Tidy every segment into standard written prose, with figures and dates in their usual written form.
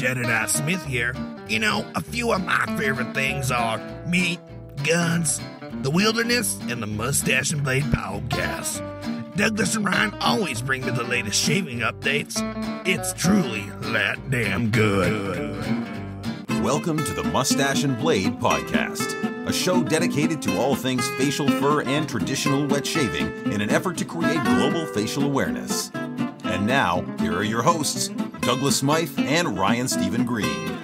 Dreadnought Smythe here. You know, a few of my favorite things are meat, guns, the wilderness, and the Moustache Blade podcast. Douglas and Ryan always bring me the latest shaving updates. It's truly that damn good. Welcome to the Moustache Blade podcast, a show dedicated to all things facial fur and traditional wet shaving in an effort to create global facial awareness. And now, here are your hosts, Douglas Smythe and Ryan Stephen Green.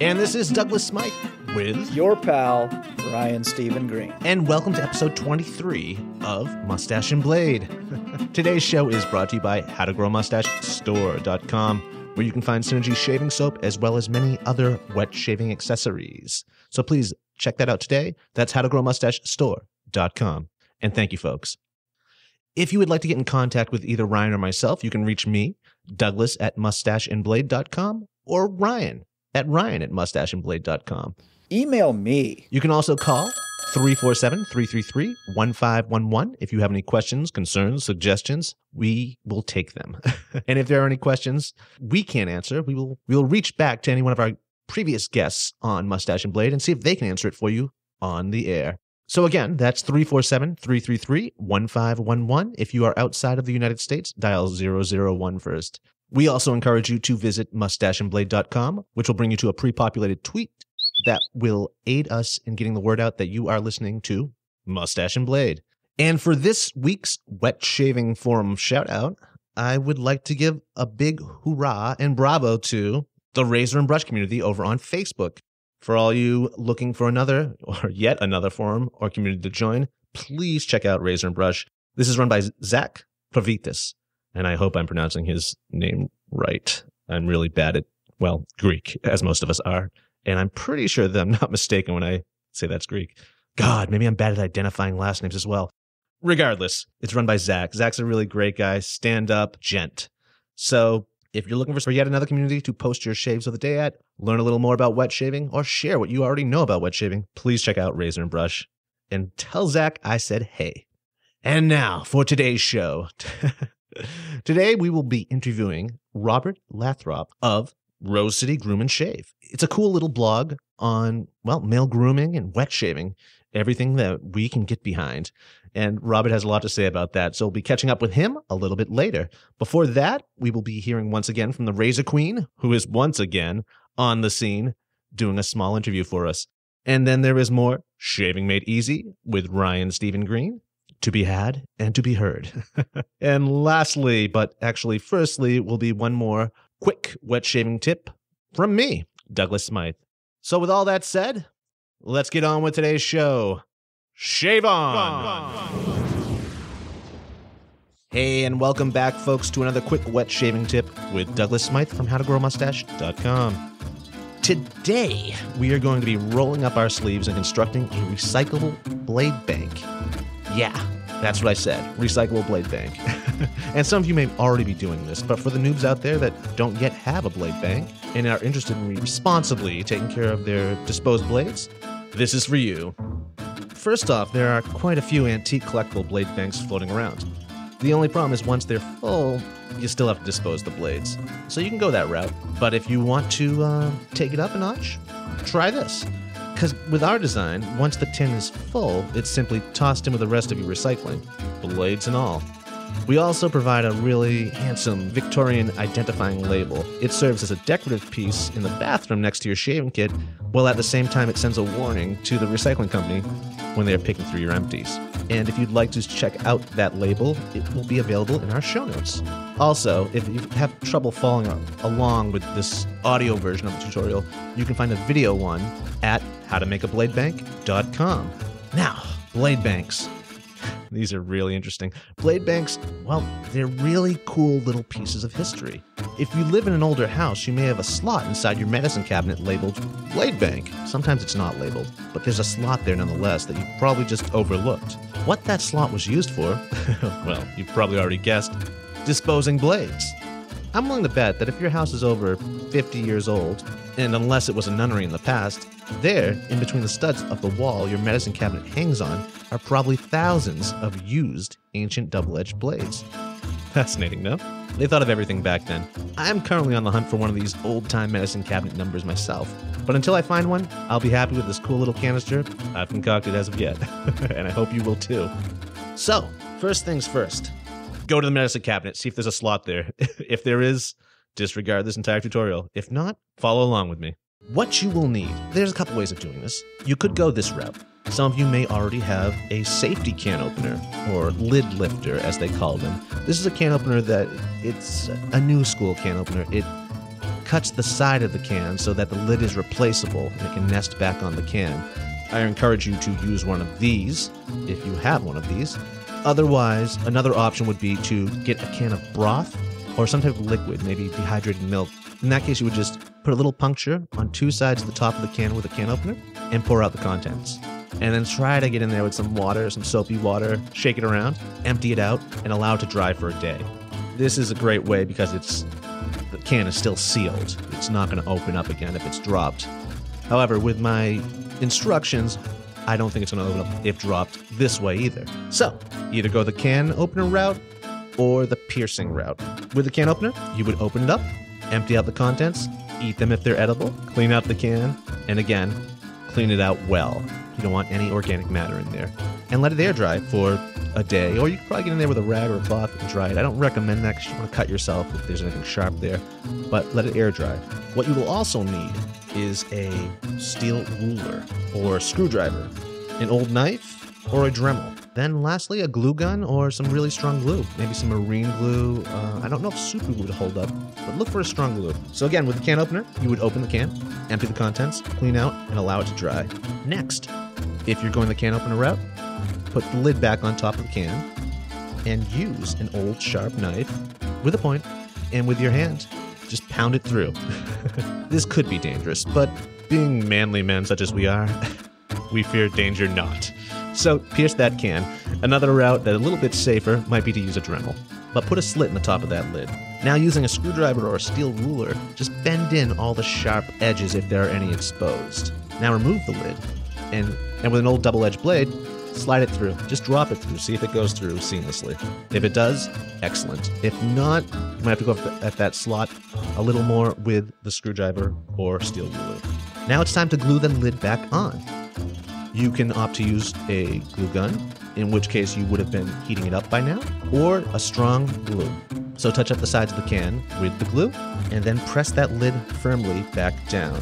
And this is Douglas Smythe with your pal, Ryan Stephen Green. And welcome to episode 23 of Moustache Blade. Today's show is brought to you by HowToGrowMoustacheStore.com, where you can find Synergy shaving soap as well as many other wet shaving accessories. So please check that out today. That's HowToGrowMoustacheStore.com. And thank you, folks. If you would like to get in contact with either Ryan or myself, you can reach me, Douglas at MoustacheandBlade.com, or Ryan at Ryan@MoustacheandBlade.com. Email me. You can also call 347-333-1511. If you have any questions, concerns, suggestions, we will take them. And if there are any questions we can't answer, we will reach back to any one of our previous guests on Moustache and Blade and see if they can answer it for you on the air. So again, that's 347-333-1511. If you are outside of the United States, dial 001 first. We also encourage you to visit MoustacheandBlade.com, which will bring you to a pre-populated tweet that will aid us in getting the word out that you are listening to Moustache and Blade. And for this week's Wet Shaving Forum shout-out, I would like to give a big hoorah and bravo to the Razor and Brush community over on Facebook. For all you looking for another or yet another forum or community to join, please check out Razor and Brush. This is run by Zach Pravitas, and I hope I'm pronouncing his name right. I'm really bad at, well, Greek, as most of us are. And I'm pretty sure that I'm not mistaken when I say that's Greek. God, maybe I'm bad at identifying last names as well. Regardless, it's run by Zach. Zach's a really great guy, stand-up gent. So if you're looking for yet another community to post your shaves of the day at, learn a little more about wet shaving, or share what you already know about wet shaving, please check out Razor and Brush. And tell Zach I said hey. And now for today's show. Today we will be interviewing Robert Lathrop of Rose City Groom and Shave. It's a cool little blog on, well, male grooming and wet shaving, everything that we can get behind. And Robert has a lot to say about that, so we'll be catching up with him a little bit later. Before that, we will be hearing once again from the Razor Queen, who is once again on the scene doing a small interview for us. And then there is more Shaving Made Easy with Ryan Stephen Green, to be had and to be heard. And lastly, but actually firstly, will be one more quick wet shaving tip from me, Douglas Smythe. So with all that said, let's get on with today's show. Shave on! Hey, and welcome back, folks, to another quick wet shaving tip with Douglas Smythe from HowToGrowMoustache.com. Today, we are going to be rolling up our sleeves and constructing a recyclable blade bank. Yeah, that's what I said, recyclable blade bank. And some of you may already be doing this, but for the noobs out there that don't yet have a blade bank and are interested in responsibly taking care of their disposed blades, this is for you. First off, there are quite a few antique collectible blade banks floating around. The only problem is once they're full, you still have to dispose the blades. So you can go that route, but if you want to take it up a notch, try this. Because with our design, once the tin is full, it's simply tossed in with the rest of your recycling, blades and all. We also provide a really handsome Victorian identifying label. It serves as a decorative piece in the bathroom next to your shaving kit, while at the same time it sends a warning to the recycling company when they are picking through your empties. And if you'd like to check out that label, it will be available in our show notes. Also, if you have trouble following along with this audio version of the tutorial, you can find a video one at howtomakeabladebank.com. Now, blade banks. These are really interesting. Blade banks, well, they're really cool little pieces of history. If you live in an older house, you may have a slot inside your medicine cabinet labeled Blade Bank. Sometimes it's not labeled, but there's a slot there nonetheless that you probably just overlooked. What that slot was used for, well, you've probably already guessed, disposing blades. I'm willing to bet that if your house is over 50 years old, and unless it was a nunnery in the past, there, in between the studs of the wall your medicine cabinet hangs on, are probably thousands of used ancient double-edged blades. Fascinating, no? They thought of everything back then. I'm currently on the hunt for one of these old-time medicine cabinet numbers myself. But until I find one, I'll be happy with this cool little canister I've concocted as of yet. And I hope you will too. So, first things first. Go to the medicine cabinet, see if there's a slot there. If there is, disregard this entire tutorial. If not, follow along with me. What you will need. There's a couple ways of doing this. You could go this route. Some of you may already have a safety can opener, or lid lifter as they call them. This is a can opener that it's a new school can opener. It cuts the side of the can so that the lid is replaceable and it can nest back on the can. I encourage you to use one of these if you have one of these. Otherwise, another option would be to get a can of broth or some type of liquid, maybe dehydrated milk. In that case, you would just put a little puncture on two sides of the top of the can with a can opener and pour out the contents. And then try to get in there with some water, some soapy water, shake it around, empty it out, and allow it to dry for a day. This is a great way because the can is still sealed. It's not going to open up again if it's dropped. However, with my instructions, I don't think it's going to open up if dropped this way either. So, either go the can opener route or the piercing route. With the can opener, you would open it up, empty out the contents, eat them if they're edible, clean out the can, and again, clean it out well. You don't want any organic matter in there. And let it air dry for a day, or you can probably get in there with a rag or a cloth and dry it. I don't recommend that because you want to cut yourself if there's anything sharp there, but let it air dry. What you will also need is a steel ruler or a screwdriver, an old knife, or a Dremel. Then lastly, a glue gun or some really strong glue, maybe some marine glue. I don't know if super glue would hold up, but look for a strong glue. So again, with the can opener, you would open the can, empty the contents, clean out, and allow it to dry. Next, if you're going the can opener route, put the lid back on top of the can and use an old sharp knife with a point and with your hand, just pound it through. This could be dangerous, but being manly men such as we are, we fear danger not. So pierce that can. Another route that a little bit safer might be to use a Dremel, but put a slit in the top of that lid. Now using a screwdriver or a steel ruler, just bend in all the sharp edges if there are any exposed. Now remove the lid, and with an old double-edged blade, slide it through. Just drop it through, see if it goes through seamlessly. If it does, excellent. If not, you might have to go at that slot a little more with the screwdriver or steel ruler. Now it's time to glue the lid back on. You can opt to use a glue gun, in which case you would have been heating it up by now, or a strong glue. So touch up the sides of the can with the glue, and then press that lid firmly back down.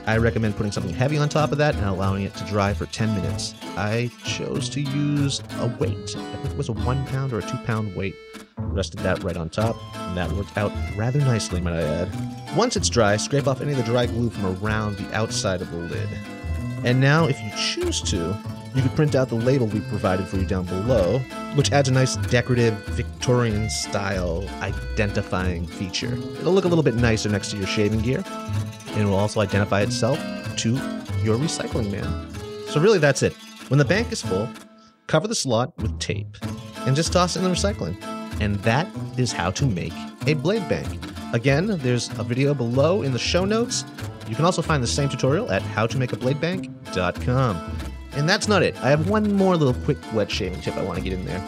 I recommend putting something heavy on top of that and allowing it to dry for 10 minutes. I chose to use a weight. I think it was a 1 pound or a 2 pound weight. Rested that right on top, and that worked out rather nicely, might I add. Once it's dry, scrape off any of the dry glue from around the outside of the lid. And now, if you choose to, you could print out the label we provided for you down below, which adds a nice decorative Victorian-style identifying feature. It'll look a little bit nicer next to your shaving gear, and it will also identify itself to your recycling man. So really, that's it. When the bank is full, cover the slot with tape, and just toss it in the recycling. And that is how to make a blade bank. Again, there's a video below in the show notes. You can also find the same tutorial at howtomakaebladebank.com. And that's not it. I have one more little quick wet shaving tip I want to get in there.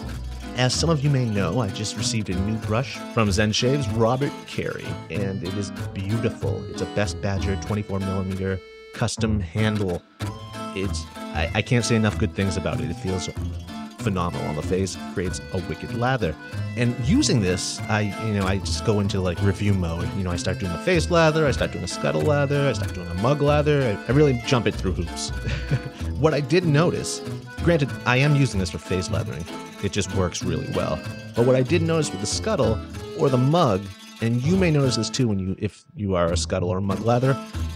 As some of you may know, I just received a new brush from Zen Shaves Robert Carey, and it is beautiful. It's a Best Badger 24mm custom handle. I can't say enough good things about it. It feels phenomenal on the face, creates a wicked lather. And using this, I just go into like review mode. I start doing the face lather, I start doing a scuttle lather, I start doing a mug lather. I really jump it through hoops. What I did notice, granted, I am using this for face lathering. It just works really well. But what I did notice with the scuttle or the mug, and you may notice this too if you are a scuttle or a mug lather,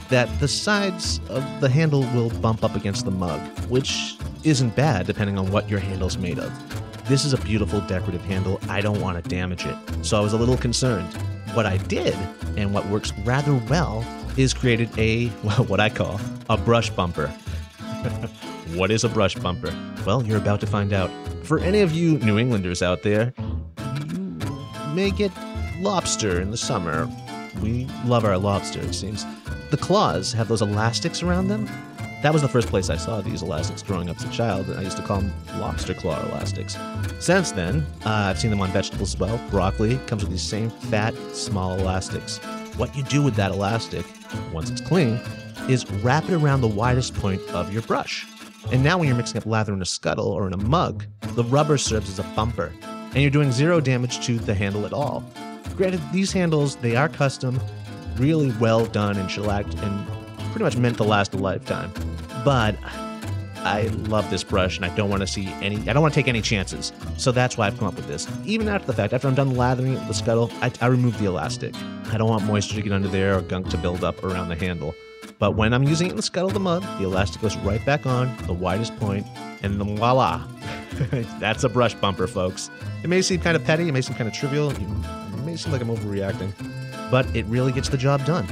that the sides of the handle will bump up against the mug, which isn't bad depending on what your handle's made of. This is a beautiful decorative handle. I don't want to damage it, so I was a little concerned. What I did, and what works rather well, is created what I call a brush bumper. What is a brush bumper? Well, you're about to find out. For any of you New Englanders out there, you may get lobster in the summer. We love our lobster, it seems. The claws have those elastics around them. That was the first place I saw these elastics growing up as a child, and I used to call them lobster claw elastics. Since then, I've seen them on vegetables as well. Broccoli comes with these same fat, small elastics. What you do with that elastic, once it's clean, is wrap it around the widest point of your brush. And now when you're mixing up lather in a scuttle or in a mug, the rubber serves as a bumper, and you're doing zero damage to the handle at all. Granted, these handles, they are custom, really well done and shellacked, and pretty much meant to last a lifetime. But I love this brush, and I don't want to take any chances. So that's why I've come up with this. Even after the fact, after I'm done lathering it with the scuttle, I remove the elastic. I don't want moisture to get under there or gunk to build up around the handle. But when I'm using it in the scuttle of the mug, the elastic goes right back on, the widest point, and then voila. That's a brush bumper, folks. It may seem kind of petty, it may seem kind of trivial, it may seem like I'm overreacting, but it really gets the job done.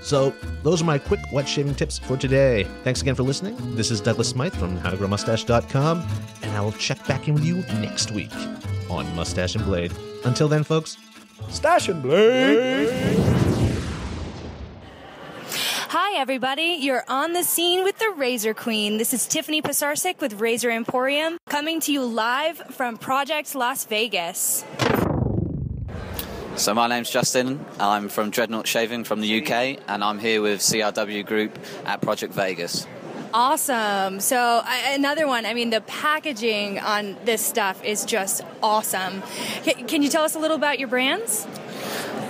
So those are my quick wet shaving tips for today. Thanks again for listening. This is Douglas Smythe from howtogrowmustache.com, and I will check back in with you next week on Moustache and Blade. Until then, folks, Stash and Blade! Hi, everybody. You're on the scene with the Razor Queen. This is Tiffany Pisarcik with Razor Emporium, coming to you live from Project Las Vegas. So my name's Justin. I'm from Dreadnought Shaving from the UK, and I'm here with CRW Group at Project Vegas. Awesome. So another one, I mean, the packaging on this stuff is just awesome. Can you tell us a little about your brands?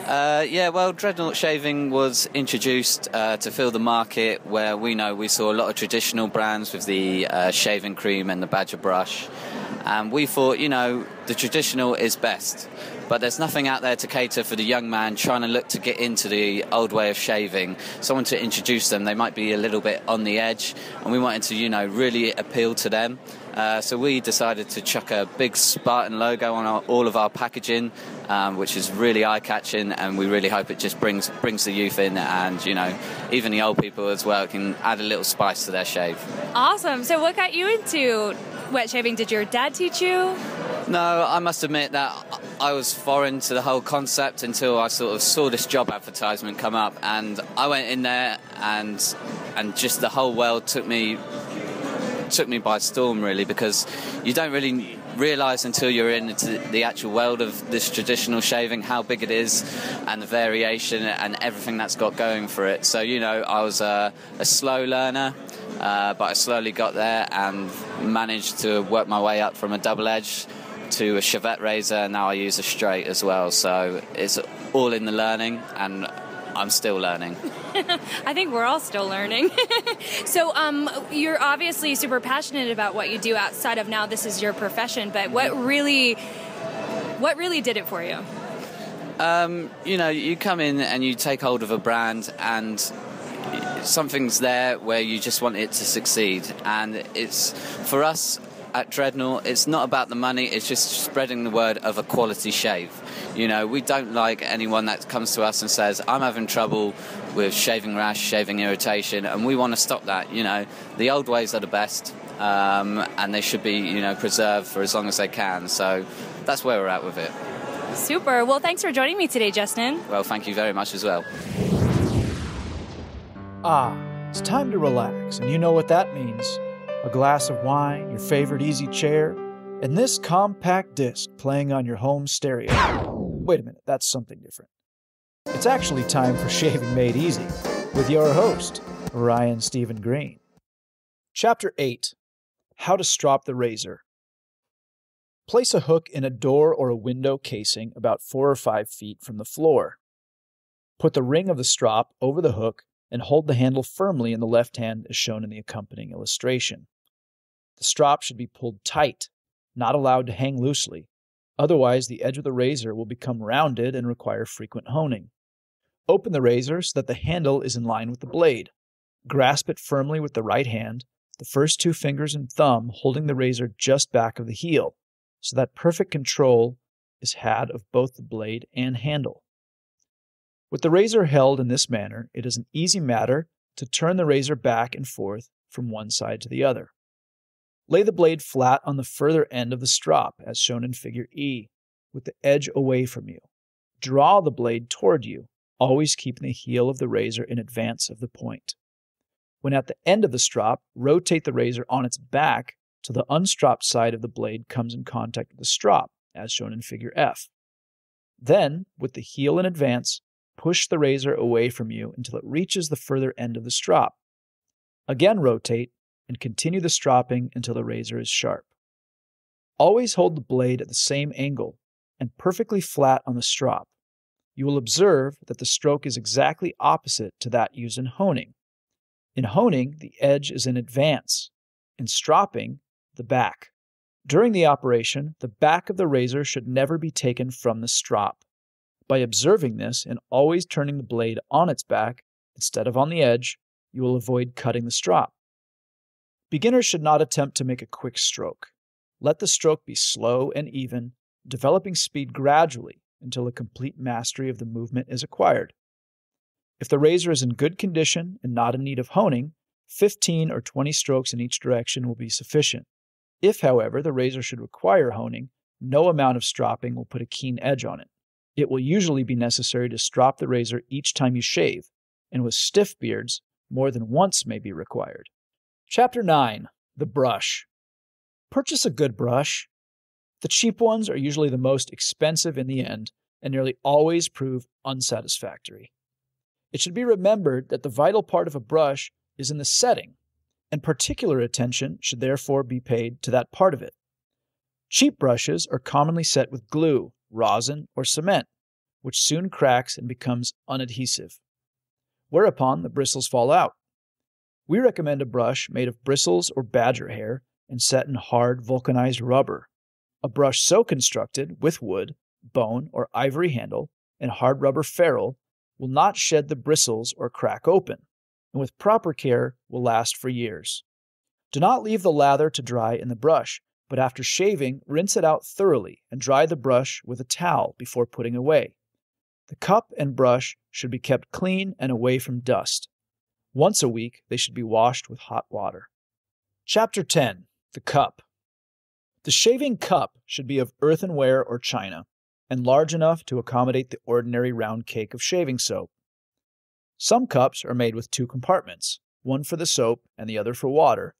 Well, Dreadnought Shaving was introduced to fill the market where we saw a lot of traditional brands with the shaving cream and the Badger brush. And we thought, the traditional is best. But there's nothing out there to cater for the young man trying to look to get into the old way of shaving. Someone to introduce them. They might be a little bit on the edge, and we wanted to, really appeal to them. So we decided to chuck a big Spartan logo on all of our packaging, which is really eye-catching, and we really hope it just brings the youth in, and even the old people as well can add a little spice to their shave. Awesome. So what got you into wet shaving? Did your dad teach you? No, I must admit that I was foreign to the whole concept until I sort of saw this job advertisement come up, and I went in there, and just the whole world took me by storm, really, because you don't really realise until you're into the actual world of this traditional shaving how big it is, and the variation and everything that's got going for it. So I was a slow learner, but I slowly got there and managed to work my way up from a double edge to a Chevette razor, and now I use a straight as well. So it's all in the learning, and I'm still learning. I think we're all still learning. So you're obviously super passionate about what you do outside of now this is your profession, but what really did it for you? You come in and you take hold of a brand, and something's there where you just want it to succeed. And it's, for us at Dreadnought, it's not about the money, it's just spreading the word of a quality shave. We don't like anyone that comes to us and says, I'm having trouble with shaving rash, shaving irritation, and we want to stop that. The old ways are the best, and they should be, preserved for as long as they can. So that's where we're at with it. Super. Well, thanks for joining me today, Justin. Well, thank you very much as well. It's time to relax, and you know what that means. A glass of wine, your favorite easy chair, and this compact disc playing on your home stereo. Wait a minute, that's something different. It's actually time for Shaving Made Easy with your host, Ryan Stephen Green. Chapter 8, How to Strop the Razor. Place a hook in a door or a window casing about 4 or 5 feet from the floor. Put the ring of the strop over the hook and hold the handle firmly in the left hand as shown in the accompanying illustration. The strop should be pulled tight, not allowed to hang loosely. Otherwise, the edge of the razor will become rounded and require frequent honing. Open the razor so that the handle is in line with the blade. Grasp it firmly with the right hand, the first 2 fingers and thumb holding the razor just back of the heel, so that perfect control is had of both the blade and handle. With the razor held in this manner, it is an easy matter to turn the razor back and forth from one side to the other. Lay the blade flat on the further end of the strop, as shown in Figure E, with the edge away from you. Draw the blade toward you, always keeping the heel of the razor in advance of the point. When at the end of the strop, rotate the razor on its back till the unstropped side of the blade comes in contact with the strop, as shown in figure F. Then, with the heel in advance, push the razor away from you until it reaches the further end of the strop. Again rotate, and continue the stropping until the razor is sharp. Always hold the blade at the same angle and perfectly flat on the strop. You will observe that the stroke is exactly opposite to that used in honing. In honing, the edge is in advance. In stropping, the back. During the operation, the back of the razor should never be taken from the strop. By observing this and always turning the blade on its back instead of on the edge, you will avoid cutting the strop. Beginners should not attempt to make a quick stroke. Let the stroke be slow and even, developing speed gradually until a complete mastery of the movement is acquired. If the razor is in good condition and not in need of honing, 15 or 20 strokes in each direction will be sufficient. If, however, the razor should require honing, no amount of stropping will put a keen edge on it. It will usually be necessary to strop the razor each time you shave, and with stiff beards, more than once may be required. Chapter 9. The Brush. Purchase a good brush. The cheap ones are usually the most expensive in the end and nearly always prove unsatisfactory. It should be remembered that the vital part of a brush is in the setting, and particular attention should therefore be paid to that part of it. Cheap brushes are commonly set with glue, rosin, or cement, which soon cracks and becomes unadhesive, whereupon the bristles fall out. We recommend a brush made of bristles or badger hair and set in hard vulcanized rubber. A brush so constructed with wood, bone, or ivory handle and hard rubber ferrule will not shed the bristles or crack open, and with proper care will last for years. Do not leave the lather to dry in the brush, but after shaving, rinse it out thoroughly and dry the brush with a towel before putting away. The cup and brush should be kept clean and away from dust. Once a week, they should be washed with hot water. Chapter 10. The Cup. The shaving cup should be of earthenware or china, and large enough to accommodate the ordinary round cake of shaving soap. Some cups are made with 2 compartments, one for the soap and the other for water,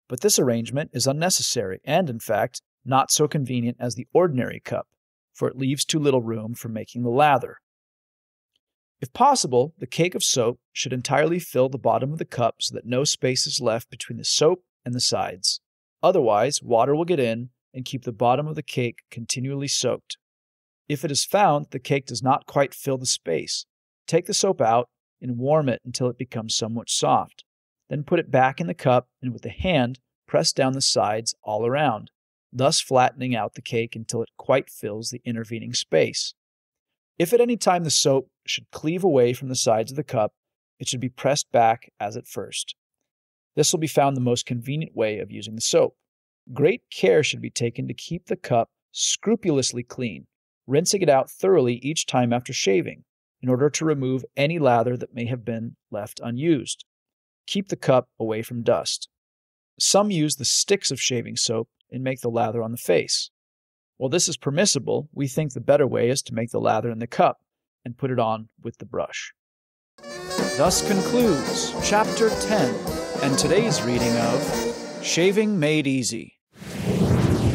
but this arrangement is unnecessary and, in fact, not so convenient as the ordinary cup, for it leaves too little room for making the lather. If possible, the cake of soap should entirely fill the bottom of the cup so that no space is left between the soap and the sides. Otherwise, water will get in and keep the bottom of the cake continually soaked. If it is found that the cake does not quite fill the space, take the soap out and warm it until it becomes somewhat soft. Then put it back in the cup and with the hand press down the sides all around, thus flattening out the cake until it quite fills the intervening space. If at any time the soap should cleave away from the sides of the cup, it should be pressed back as at first. This will be found the most convenient way of using the soap. Great care should be taken to keep the cup scrupulously clean, rinsing it out thoroughly each time after shaving, in order to remove any lather that may have been left unused. Keep the cup away from dust. Some use the sticks of shaving soap and make the lather on the face. While this is permissible, we think the better way is to make the lather in the cup and put it on with the brush. Thus concludes Chapter 10 and today's reading of Shaving Made Easy.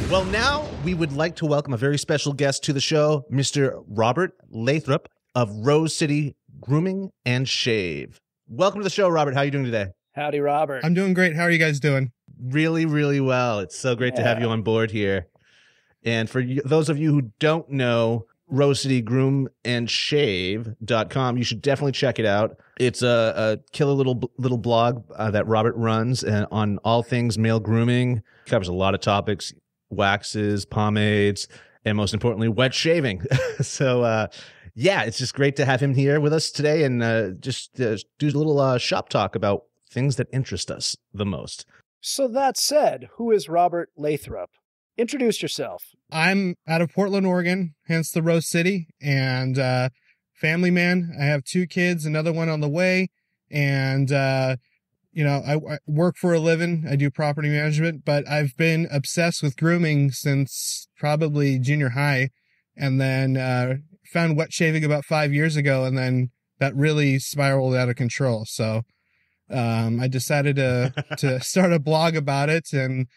Well, now we would like to welcome a very special guest to the show, Mr. Robert Lathrop of Rose City Grooming and Shave. Welcome to the show, Robert. How are you doing today? Howdy, Robert. I'm doing great. How are you guys doing? Really, really well. It's so great to have you on board here. And for those of you who don't know, Rose City Groom and Shave.com, you should definitely check it out. It's a killer little blog that Robert runs on all things male grooming. It covers a lot of topics, waxes, pomades, and most importantly, wet shaving. So, yeah, it's just great to have him here with us today and just do a little shop talk about things that interest us the most. So that said, who is Robert Lathrop? Introduce yourself. I'm out of Portland, Oregon, hence the Rose City, and family man. I have 2 kids, another one on the way, and I work for a living. I do property management, but I've been obsessed with grooming since probably junior high, and then found wet shaving about 5 years ago, and then that really spiraled out of control. So I decided to start a blog about it, and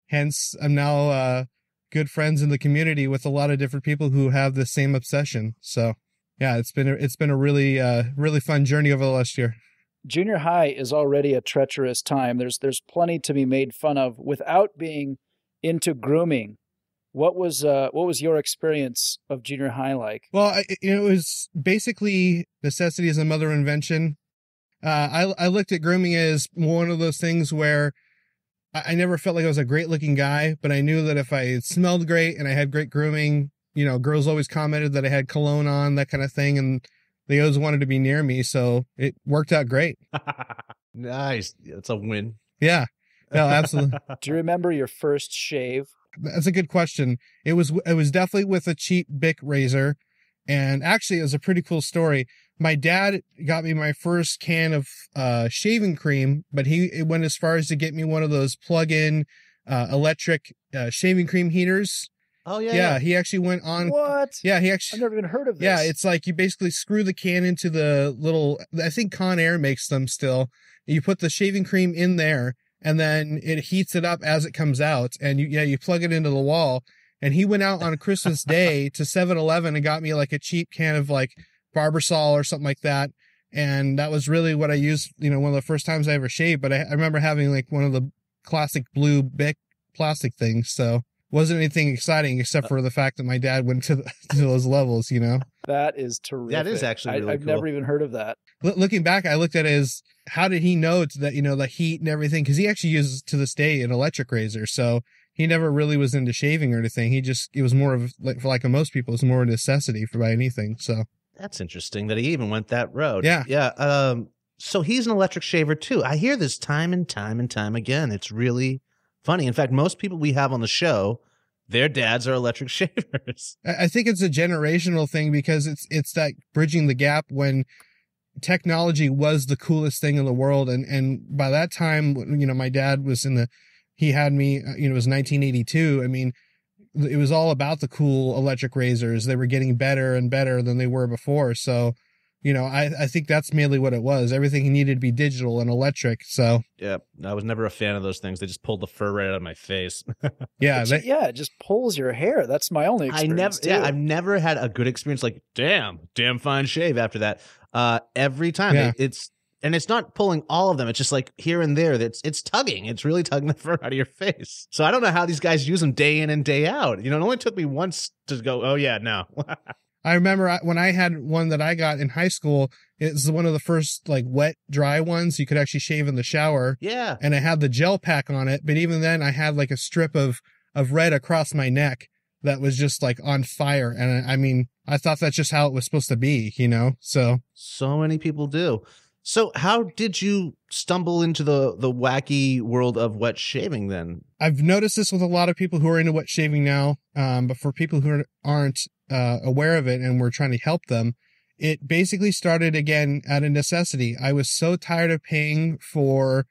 hence I'm now good friends in the community with a lot of different people who have the same obsession. So yeah, it's been a really really fun journey over the last year. Junior high is already a treacherous time. There's plenty to be made fun of without being into grooming. What was your experience of junior high like? Well, it was basically necessity is the mother of invention. I looked at grooming as one of those things where I never felt like I was a great looking guy, but I knew that if I smelled great and I had great grooming, girls always commented that I had cologne on, that kind of thing, and they always wanted to be near me, so it worked out great. Nice. It's a win. Yeah. No, absolutely. Do you remember your first shave? That's a good question. It was definitely with a cheap Bic razor, and actually it was a pretty cool story. My dad got me my first can of shaving cream, but he went as far as to get me one of those plug-in electric shaving cream heaters. Oh yeah. Yeah, he actually went on. What? Yeah, I've never even heard of this. Yeah, it's like you basically screw the can into the little, I think Conair makes them still. You put the shaving cream in there, and then it heats it up as it comes out, and you plug it into the wall. And he went out on Christmas Day to 7-Eleven and got me like a cheap can of like Barbasol or something like that. And that was really what I used, one of the first times I ever shaved. But I remember having like one of the classic blue Bic plastic things. So wasn't anything exciting except for the fact that my dad went to those levels, That is terrific. That is actually really I've cool. never even heard of that. Looking back, I looked at it as, how did he know that, the heat and everything? Because he actually uses to this day an electric razor. So he never really was into shaving or anything. It was more of like most people, it's more a necessity for anything. So That's interesting that he even went that road. Yeah. Yeah. So he's an electric shaver too. I hear this time and time and time again. It's really funny. In fact, most people we have on the show, their dads are electric shavers. I think it's a generational thing, because it's that bridging the gap when technology was the coolest thing in the world. And by that time, my dad was he had me, it was 1982. I mean, it was all about the cool electric razors. They were getting better and better than they were before. So, I think that's mainly what it was. Everything needed to be digital and electric. So Yeah, I was never a fan of those things. They just pulled the fur right out of my face. yeah, It just pulls your hair. That's my only experience. I've never had a good experience. Like, damn fine shave after that. Every time Yeah. it's not pulling all of them. It's just like here and there. It's tugging. It's really tugging the fur out of your face. So I don't know how these guys use them day in and day out. It only took me once to go, oh yeah, no. I remember when I had one that I got in high school, it's one of the first like wet, dry ones you could actually shave in the shower. Yeah. And I had the gel pack on it. But even then I had like a strip of red across my neck that was just like on fire. And I mean, I thought that's just how it was supposed to be, So many people do. So how did you stumble into the wacky world of wet shaving then? I've noticed this with a lot of people who are into wet shaving now. But for people who aren't aware of it and we're trying to help them, it basically started again out of necessity. I was so tired of paying for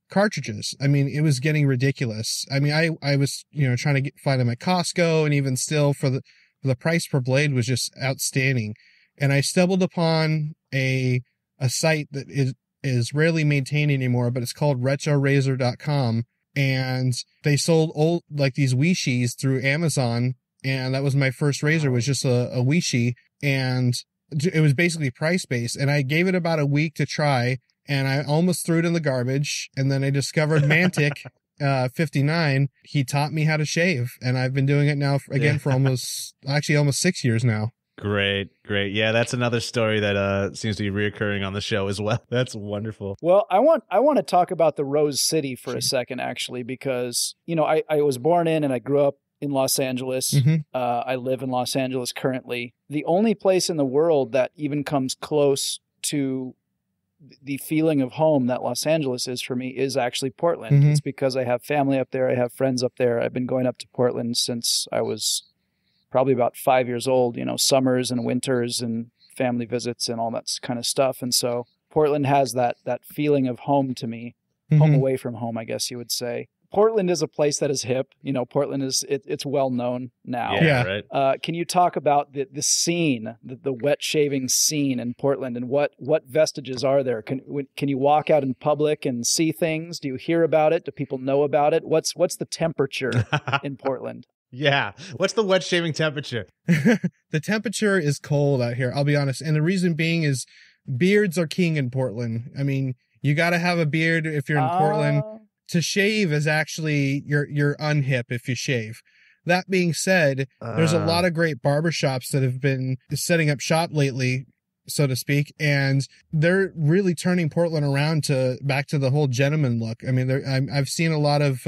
cartridges. I mean, it was getting ridiculous. I mean, I was, trying to find them at Costco, and even still for the price per blade was just outstanding. And I stumbled upon a site that is rarely maintained anymore, but it's called retrorazor.com. And they sold old, like these Wishis through Amazon. And that was my first razor, was just a Wishi. And it was basically price based. And I gave it about a week to try, and I almost threw it in the garbage. And then I discovered Mantic 59. He taught me how to shave, and I've been doing it now for almost 6 years now. Great. Yeah, that's another story that seems to be reoccurring on the show as well. That's wonderful. Well, I want to talk about the Rose City for a second, actually, because, I was born in and I grew up in Los Angeles. Mm-hmm. I live in Los Angeles currently. The only place in the world that even comes close to the feeling of home that Los Angeles is for me is actually Portland. Mm-hmm. It's because I have family up there. I have friends up there. I've been going up to Portland since I was probably about 5 years old, summers and winters and family visits and all that kind of stuff. And so Portland has that feeling of home to me, home away from home, I guess you would say. Portland is a place that is hip. You know, Portland is it's well known now. Yeah. Right. Can you talk about the scene, the wet shaving scene in Portland, and what vestiges are there? Can you walk out in public and see things? Do you hear about it? Do people know about it? What's the temperature in Portland? Yeah. What's the wet shaving temperature? The temperature is cold out here, I'll be honest. And the reason being is beards are king in Portland. I mean, you got to have a beard if you're in Portland. To shave is actually you're unhip if you shave. That being said, there's a lot of great barbershops that have been setting up shop lately, so to speak, and they're really turning Portland around back to the whole gentleman look. I mean, I've seen a lot of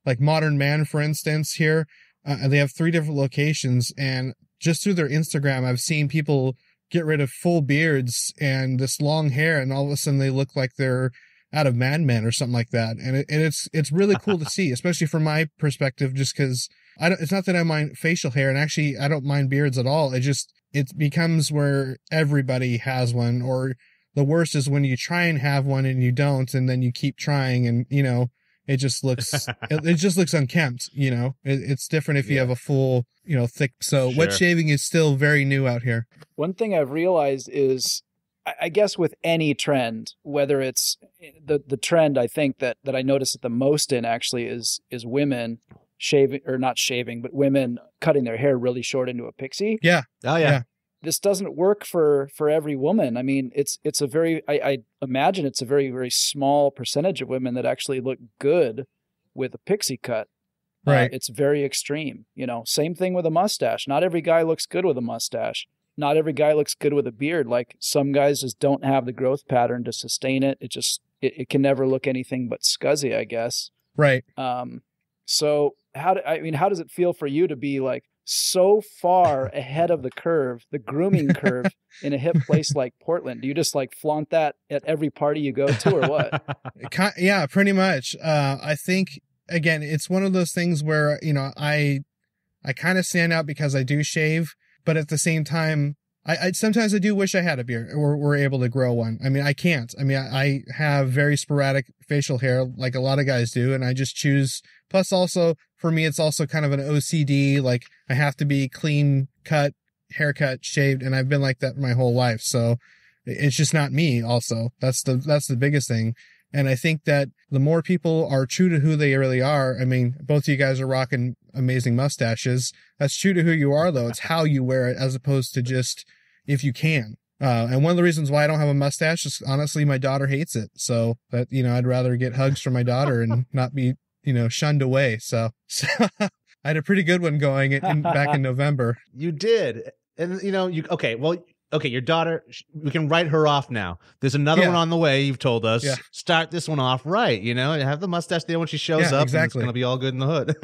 like Modern Man, for instance, here. They have 3 different locations, and just through their Instagram, I've seen people get rid of full beards and this long hair, and all of a sudden they look like they're out of Mad Men or something like that. And it's really cool to see, especially from my perspective, just because it's not that I mind facial hair, and actually I don't mind beards at all. It becomes where everybody has one, or the worst is when you try and have one and you don't, and then you keep trying, and you know, it just looks unkempt. You know, it's different if you have a full, you know, thick. So wet shaving is still very new out here. One thing I've realized is, I guess with any trend, whether it's the trend, I think that I notice it the most in actually is women shaving, or not shaving, but women cutting their hair really short into a pixie. Yeah. Oh yeah. This doesn't work for every woman. I mean, it's a very, I imagine it's a very, very small percentage of women that actually look good with a pixie cut. Right. It's very extreme. You know, same thing with a mustache. Not every guy looks good with a mustache. Not every guy looks good with a beard. Like, some guys just don't have the growth pattern to sustain it. It can never look anything but scuzzy, I guess. Right. So how does it feel for you to be like so far ahead of the curve, the grooming curve, in a hip place like Portland? Do you just like flaunt that at every party you go to, or what? Yeah, pretty much. I think, again, it's one of those things where, you know, I kind of stand out because I do shave. But at the same time, I sometimes I do wish I had a beard or were able to grow one. I mean, I can't. I mean, I have very sporadic facial hair like a lot of guys do, and I just choose. Plus, also, for me, it's also kind of an OCD. Like, I have to be clean cut, haircut, shaved, and I've been like that my whole life. So it's just not me also. That's the biggest thing. And I think that the more people are true to who they really are, I mean, both of you guys are rocking amazing mustaches. That's true to who you are, though. It's how you wear it, as opposed to just if you can. And one of the reasons why I don't have a mustache is, honestly, my daughter hates it. So that, you know, I'd rather get hugs from my daughter and not be, you know, shunned away. So I had a pretty good one going back in November. You did. And, you know, okay, your daughter, we can write her off now. There's another one on the way, you've told us. Yeah. Start this one off right, you know, and have the mustache there when she shows up. Exactly. And it's going to be all good in the hood.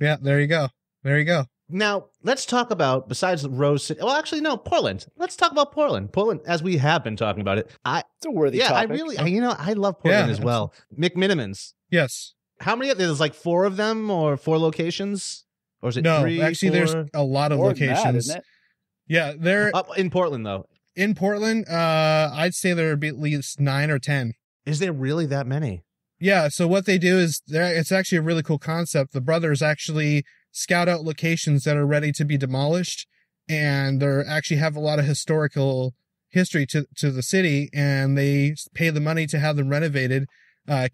Yeah, there you go. There you go. Now, let's talk about, besides Rose City, well, actually, no, Portland. Let's talk about Portland. Portland, as we have been talking about it. It's a worthy topic. I love Portland as well. McMinimans. Yes. How many? There's like 4 of them, or 4 locations? Or is it 3? Actually, 4? There's a lot of locations. That, isn't it? Yeah, they're up in Portland, though. In Portland, I'd say there would be at least 9 or 10. Is there really that many? Yeah. So what they do is, it's actually a really cool concept. The brothers actually scout out locations that are ready to be demolished, and they actually have a lot of historical history to the city, and they pay the money to have them renovated.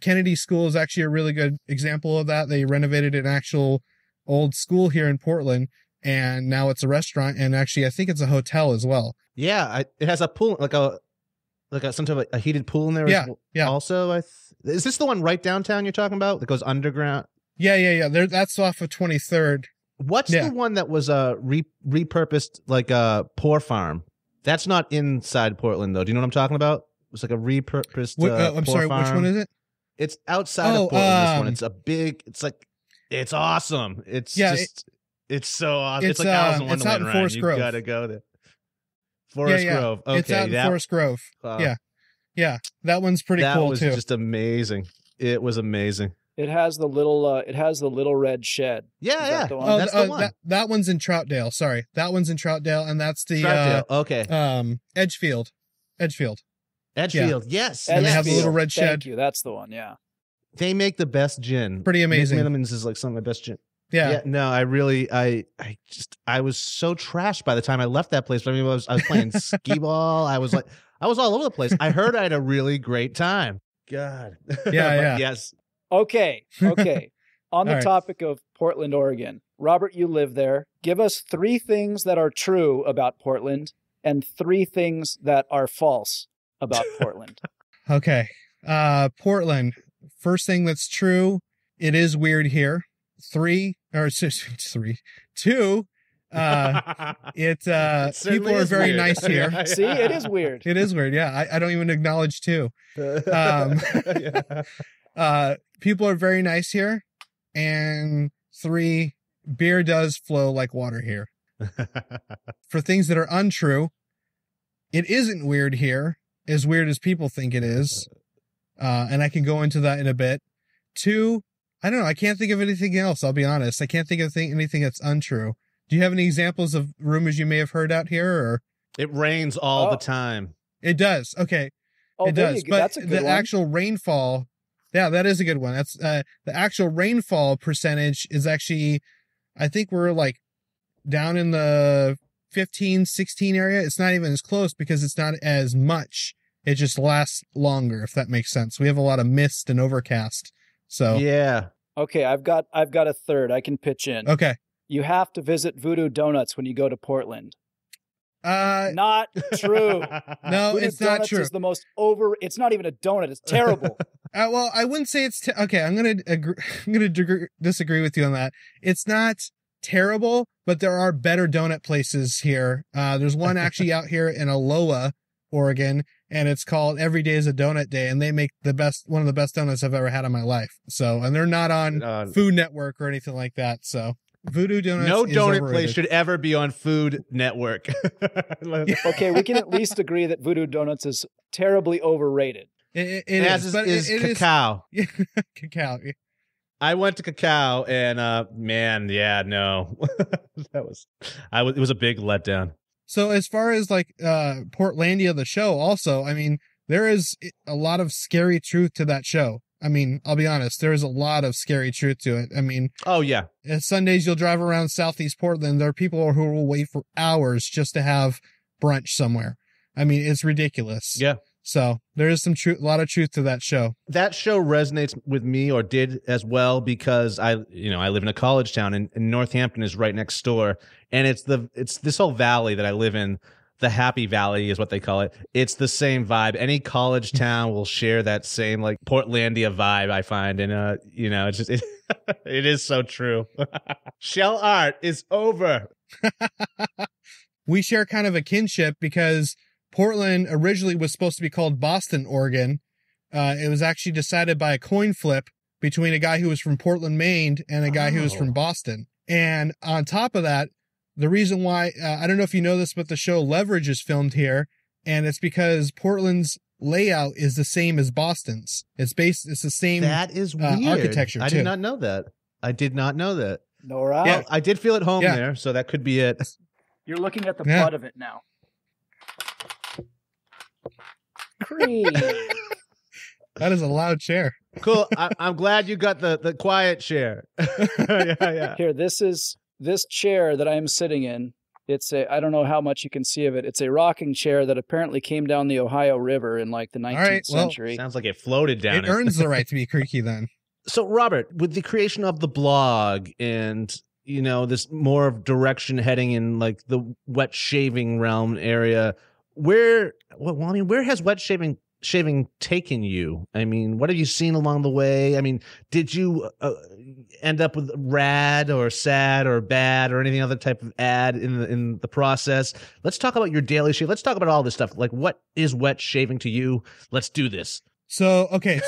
Kennedy School is actually a really good example of that. They renovated an actual old school here in Portland, and now it's a restaurant, and actually I think it's a hotel as well. Yeah, it has a pool, like some type of a heated pool in there. Yeah. Also, is this the one right downtown you're talking about that goes underground? Yeah. That's off of 23rd. What's the one that was repurposed like a poor farm? That's not inside Portland, though. Do you know what I'm talking about? It's like a repurposed I'm sorry, farm. Which one is it? It's outside of Portland, this one. It's a big, it's awesome. It's so awesome. It's like Alice in Wonderland. It's out in Forest Grove. You gotta go there. Forest Grove. Okay, it's out in Forest Grove. Yeah. That one's pretty cool, too. That was just amazing. It was amazing. It has the little red shed. Yeah. That's the one. That one's in Troutdale. Sorry. That one's in Troutdale, and that's the Edgefield. Yes. And they have the little red shed. Thank you. That's the one. Yeah. They make the best gin. Pretty amazing. Minimans is like some of my best gin. Yeah. No, I was so trashed by the time I left that place. I mean, I was playing skee ball. I was all over the place. I heard I had a really great time. God. Yeah. Yes. Okay. On the All right. topic of Portland, Oregon, Robert, you live there. Give us 3 things that are true about Portland and 3 things that are false about Portland. Okay. Portland. First thing that's true, it is weird here. 2, people are very nice here. See, it is weird. It is weird. Yeah. I don't even acknowledge 2. People are very nice here. And 3, beer does flow like water here. For things that are untrue, it isn't weird here, as weird as people think it is. And I can go into that in a bit. 2, I don't know. I can't think of anything else. I'll be honest. I can't think of anything that's untrue. Do you have any examples of rumors you may have heard out here? Or It rains all the time. it does. Okay. Oh, It there does. you go. But That's a good the one. actual rainfall, yeah, that is a good one. That's the actual rainfall percentage is actually, I think we're like down in the 15, 16 area. It's not even as close because it's not as much. It just lasts longer, if that makes sense. We have a lot of mist and overcast. So Yeah. Okay, I've got a third. I can pitch in. okay. You have to visit Voodoo Donuts when you go to Portland. No, Not true. Voodoo it's not Donuts true. is the most It's not even a donut. It's terrible. Well, I wouldn't say it's okay. I'm gonna disagree with you on that. It's not terrible, but there are better donut places here. There's one actually out here in Aloha, Oregon, and it's called Every Day is a Donut Day, and they make one of the best donuts I've ever had in my life. So, and they're not on Food Network or anything like that. So, Voodoo Donuts. No is donut overrated. place should ever be on Food Network. Okay, we can at least agree that Voodoo Donuts is terribly overrated. It As is, but is it is Cacao. cacao. I went to Cacao and man, yeah, no. It was a big letdown. So as far as like Portlandia, the show, also, I mean, there is a lot of scary truth to that show. I mean, I'll be honest, there is a lot of scary truth to it. I mean, Oh yeah. Sundays you'll drive around Southeast Portland. There are people who will wait for hours just to have brunch somewhere. I mean, it's ridiculous. Yeah. So there is a lot of truth to that show. That show resonates with me, or did as well, because I live in a college town, and Northampton is right next door, and it's this whole valley that I live in. The Happy Valley is what they call it. It's the same vibe. Any college town will share that same like Portlandia vibe, I find, and it's just it is so true. Shell art is over. We share kind of a kinship because Portland originally was supposed to be called Boston, Oregon. It was actually decided by a coin flip between a guy who was from Portland, Maine, and a guy who was from Boston. And on top of that, the reason why, I don't know if you know this, but the show Leverage is filmed here, and it's because Portland's layout is the same as Boston's. It's the same That is weird. architecture, I too. did not know that. Nora, Well, I did feel at home Yeah. there, so that could be it. you're looking at the Yeah. butt of it now. Cream. That is a loud chair. Cool. I'm glad you got the quiet chair. yeah. Here, this chair that I am sitting in. I don't know how much you can see of it. It's a rocking chair that apparently came down the Ohio River in like the 19th right, well, century. Sounds like it floated down. It earns the right to be creaky then. So, Robert, with the creation of the blog and, this more of direction heading in like the wet shaving realm area, where has wet shaving taken you? I mean, what have you seen along the way? I mean, did you end up with rad or sad or bad or anything other type of ad in the process? Let's talk about your daily shave. Let's talk about all this stuff. Like, what is wet shaving to you? Let's do this. So, okay.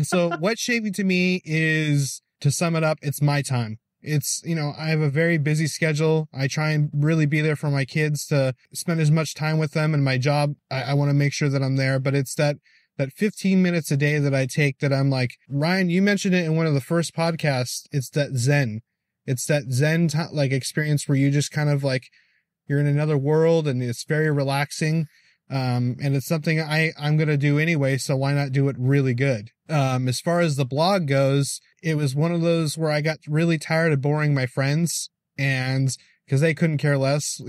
So wet shaving to me is, to sum it up, it's my time. It's, I have a very busy schedule. I try and really be there for my kids, to spend as much time with them, and my job, I want to make sure that I'm there, but it's that 15 minutes a day that I take that I'm like, Ryan, you mentioned it in one of the first podcasts. It's that Zen. It's that Zen like experience where you just kind of like, you're in another world and it's very relaxing. And it's something I'm going to do anyway, so why not do it really good? As far as the blog goes, it was one of those where I got really tired of boring my friends, and because they couldn't care less,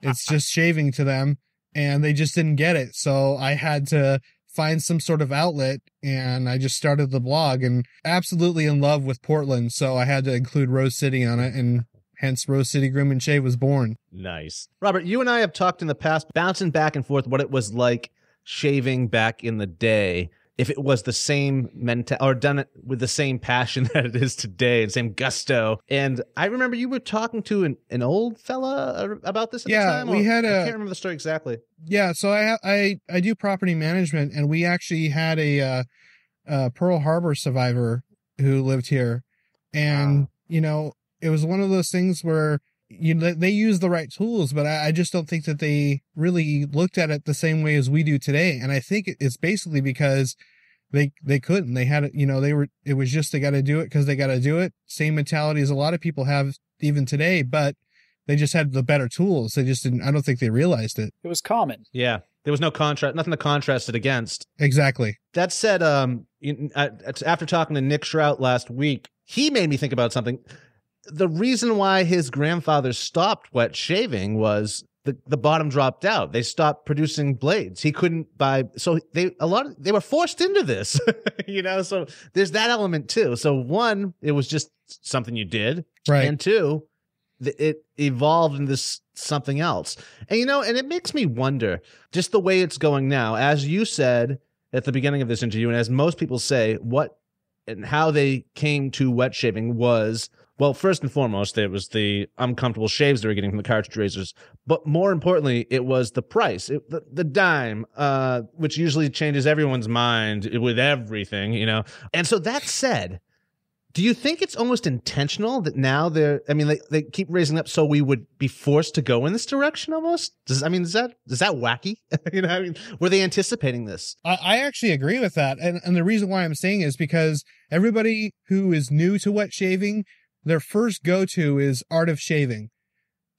it's just shaving to them, and they just didn't get it. So I had to find some sort of outlet, and I just started the blog, and absolutely in love with Portland. So I had to include Rose City on it, and hence Rose City Groom and Shave was born. Nice. Robert, you and I have talked in the past, bouncing back and forth, what it was like shaving back in the day. If it was the same or done it with the same passion that it is today, and same gusto. And I remember you were talking to an old fella about this at the time. I can't remember the story exactly. Yeah, so I do property management, and we actually had a Pearl Harbor survivor who lived here, and it was one of those things where they use the right tools, but I just don't think that they really looked at it the same way as we do today. And I think it's basically because they couldn't. They had it, it was just they got to do it because they got to do it. Same mentality as a lot of people have even today, but they just had the better tools. They just didn't. I don't think they realized it. It was common. Yeah, there was nothing to contrast it against. Exactly. That said, after talking to Nick Shrout last week, he made me think about something. The reason why his grandfather stopped wet shaving was the bottom dropped out. They stopped producing blades. He couldn't buy, so they were forced into this, so there's that element too. So one, it was just something you did. Right. And two, it evolved into something else. And and it makes me wonder just the way it's going now, as you said at the beginning of this interview, and as most people say, what and how they came to wet shaving was, well, first and foremost, it was the uncomfortable shaves they were getting from the cartridge razors. But more importantly, it was the price, the dime, which usually changes everyone's mind with everything, And so that said, do you think it's almost intentional that now they keep raising up so we would be forced to go in this direction almost? Is that wacky? Were they anticipating this? I actually agree with that. And the reason why I'm saying is because everybody who is new to wet shaving, their first go-to is Art of Shaving.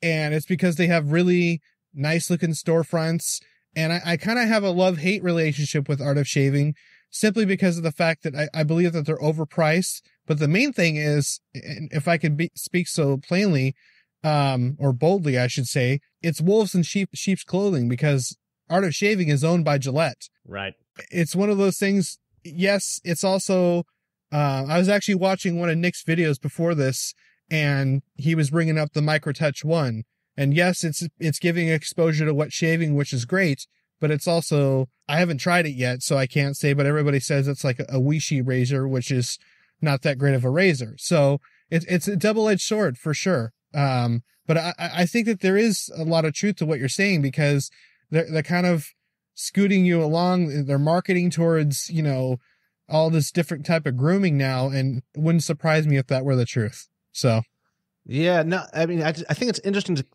And it's because they have really nice looking storefronts. And I kind of have a love-hate relationship with Art of Shaving simply because of the fact that I believe that they're overpriced. But the main thing is, if I could speak so plainly, or boldly, I should say, it's wolves in sheep's clothing, because Art of Shaving is owned by Gillette. Right. It's one of those things. Yes, it's also, I was actually watching one of Nick's videos before this, and he was bringing up the Microtouch 1. And yes, it's giving exposure to wet shaving, which is great, but it's also, I haven't tried it yet, so I can't say, but everybody says it's like a Weishi razor, which is not that great of a razor. So it's a double-edged sword for sure. But I think that there is a lot of truth to what you're saying, because they're kind of scooting you along. They're marketing towards, all this different type of grooming now, and it wouldn't surprise me if that were the truth. So. Yeah, no, I think it's interesting to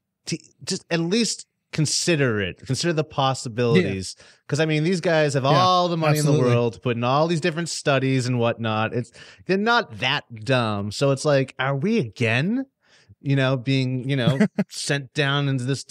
just at least consider the possibilities. Because these guys have all the money in the world to put in all these different studies and whatnot. They're not that dumb. So it's like, are we again, being, sent down into this,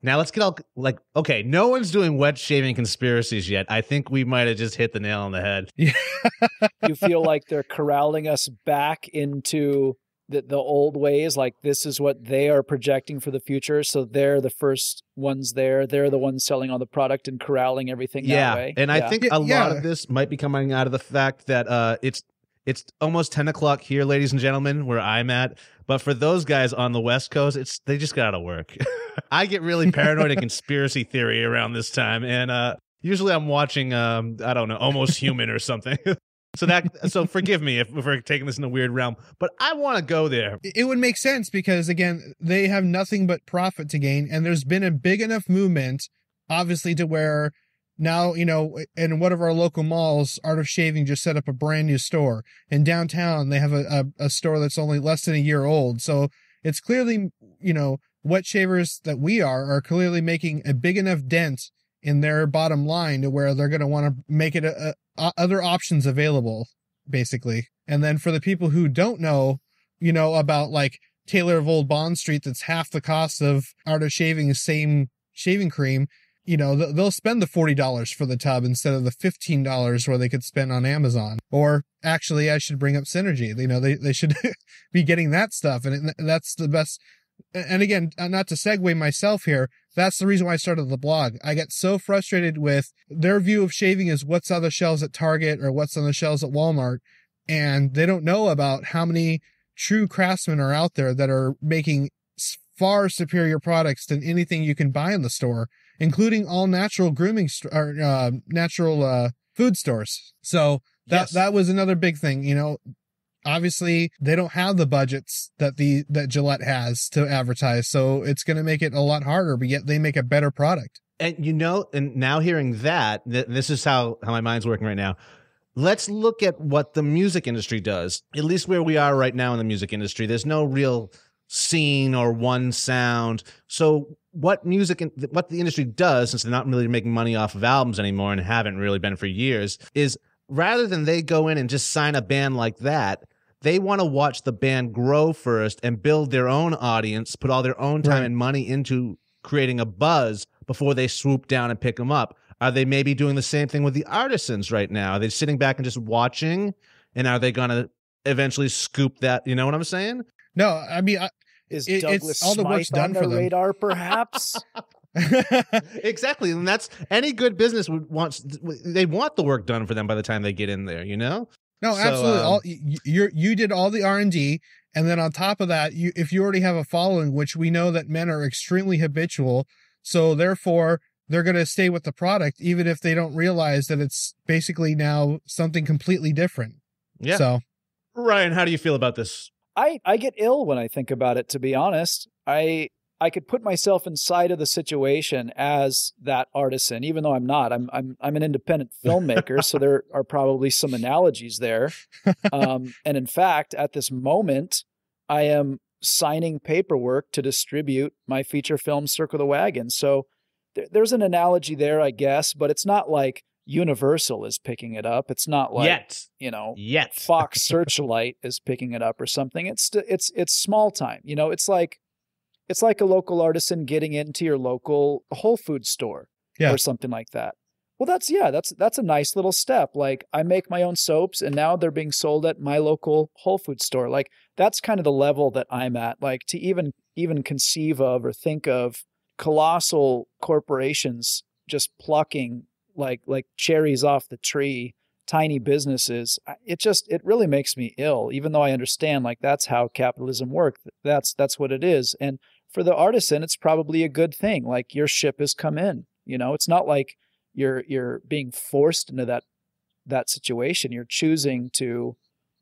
now let's get all like, okay, no one's doing wet shaving conspiracies yet. I think we might have just hit the nail on the head. You feel like they're corralling us back into the old ways, like this is what they are projecting for the future, so they're the first ones there. They're the ones selling all the product and corralling everything that way. And I think a lot of this might be coming out of the fact that it's almost 10 o'clock here, ladies and gentlemen, where I'm at. But for those guys on the West Coast, they just got out of work. I get really paranoid and conspiracy theory around this time, and usually I'm watching I don't know, Almost Human or something. So forgive me if we're taking this in a weird realm, but I want to go there. It would make sense because, again, they have nothing but profit to gain, and there's been a big enough movement, obviously, to where now, in one of our local malls, Art of Shaving just set up a brand new store. In downtown, they have a store that's only less than a year old. So it's clearly, wet shavers that we are clearly making a big enough dent in their bottom line to where they're going to want to make it other options available, basically. And then for the people who don't know, about like Taylor of Old Bond Street, that's half the cost of Art of Shaving's same shaving cream, they'll spend the $40 for the tub instead of the $15 where they could spend on Amazon. Or actually, I should bring up Synergy. They should be getting that stuff. And that's the best. And again, not to segue myself here, that's the reason why I started the blog. I get so frustrated with their view of shaving is what's on the shelves at Target or what's on the shelves at Walmart. And they don't know about how many true craftsmen are out there that are making far superior products than anything you can buy in the store, including all natural grooming natural food stores. So that was another big thing. Obviously they don't have the budgets that Gillette has to advertise. So it's going to make it a lot harder, but yet they make a better product. And and now hearing that, this is how my mind's working right now. Let's look at what the music industry does. At least where we are right now in the music industry, there's no real scene or one sound. So what the industry does, since they're not really making money off of albums anymore and haven't really been for years, is rather than they go in and just sign a band like that, they want to watch the band grow first and build their own audience, put all their own time and money into creating a buzz before they swoop down and pick them up. Are they maybe doing the same thing with the artisans right now? Are they sitting back and just watching? And are they going to eventually scoop that? You know what I'm saying? No, I mean, Is Douglas all the work's Smythe on done for the them. radar, perhaps? Exactly. And that's any good business they want the work done for them by the time they get in there, No, So, absolutely. You did all the R&D, and then on top of that, if you already have a following, which we know that men are extremely habitual, so therefore they're going to stay with the product, even if they don't realize that it's basically now something completely different. Yeah. So, Ryan, how do you feel about this? I get ill when I think about it, to be honest. I could put myself inside of the situation as that artisan, even though I'm not. I'm an independent filmmaker, so there are probably some analogies there. And in fact, at this moment, I am signing paperwork to distribute my feature film Circle the Wagon. So there's an analogy there, I guess, but it's not like Universal is picking it up. It's not like Yet. Fox Searchlight is picking it up or something. It's small time. It's like a local artisan getting into your local Whole Foods store or something like that. Well, that's a nice little step. Like, I make my own soaps and now they're being sold at my local Whole Foods store. Like, that's kind of the level that I'm at. Like, to even conceive of or think of colossal corporations just plucking like cherries off the tree, tiny businesses, it really makes me ill, even though I understand like that's how capitalism works. That's what it is. And for the artisan, it's probably a good thing. Like, your ship has come in, it's not like you're being forced into that situation. You're choosing to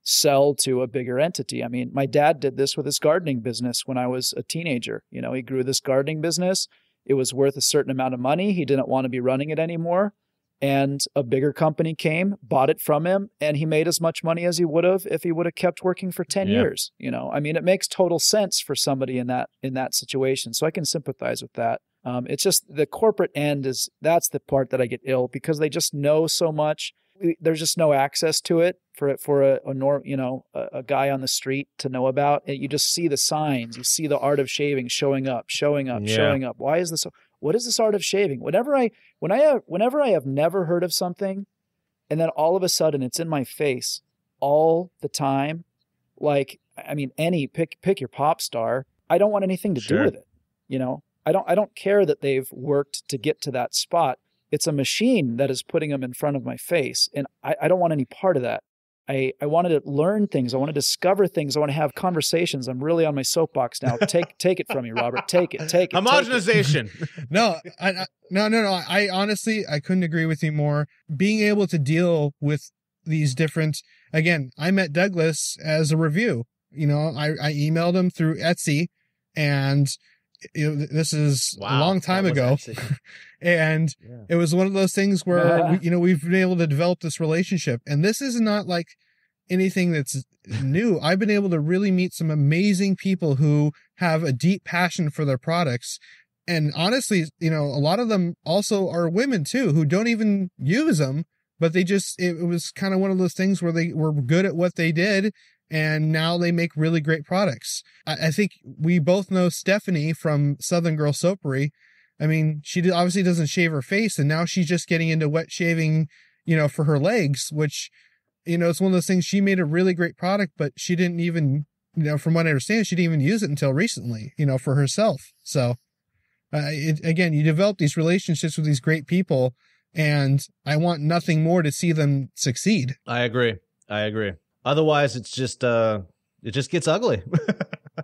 sell to a bigger entity. I mean, my dad did this with his gardening business when I was a teenager. He grew this gardening business. It was worth a certain amount of money. He didn't want to be running it anymore. And a bigger company came, bought it from him, and he made as much money as he would have if he would have kept working for 10 years. I mean, it makes total sense for somebody in that situation. So I can sympathize with that. It's just the corporate end that's the part that I get ill, because they just know so much. There's just no access to it for a guy on the street to know about. You just see the signs, you see the art of shaving showing up. Why is this? What is this art of shaving? Whenever I have never heard of something, and then all of a sudden it's in my face all the time, like, I mean, pick your pop star. I don't want anything to do with it. I don't care that they've worked to get to that spot. It's a machine that is putting them in front of my face, and I don't want any part of that. I wanted to learn things. I want to discover things. I want to have conversations. I'm really on my soapbox now. Take it from me, Robert. Take it. Homogenization. No. I honestly, I couldn't agree with you more. Being able to deal with these different, again, I met Douglas as a review. I emailed him through Etsy, and this is a long time ago. And it was one of those things where we've been able to develop this relationship, and this is not like anything that's new. I've been able to really meet some amazing people who have a deep passion for their products. And honestly, a lot of them also are women too, who don't even use them, but it was kind of one of those things where they were good at what they did, and now they make really great products. I think we both know Stephanie from Southern Girl Soapery. I mean, she obviously doesn't shave her face, and now she's just getting into wet shaving, for her legs, which, it's one of those things. She made a really great product, but she didn't even, from what I understand, she didn't even use it until recently, for herself. So, again, you develop these relationships with these great people, and I want nothing more to see them succeed. I agree. Otherwise, it's just, it just gets ugly.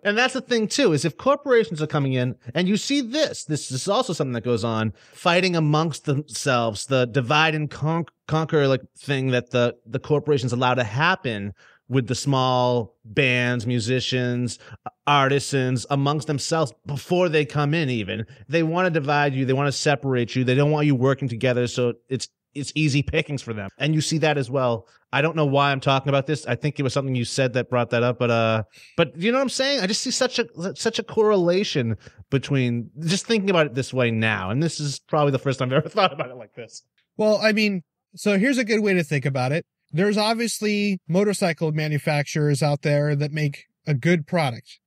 And that's the thing, too, is if corporations are coming in, and you see this is also something that goes on, fighting amongst themselves, the divide and conquer like thing that the corporations allow to happen with the small bands, musicians, artisans amongst themselves before they come in even. They want to divide you. They want to separate you. They don't want you working together, so it's easy pickings for them. And you see that as well. I don't know why I'm talking about this. I think it was something you said that brought that up, but you know what I'm saying? I just see such a correlation between just thinking about it this way now. And this is probably the first time I've ever thought about it like this. Well, I mean, so here's a good way to think about it. There's obviously motorcycle manufacturers out there that make a good product.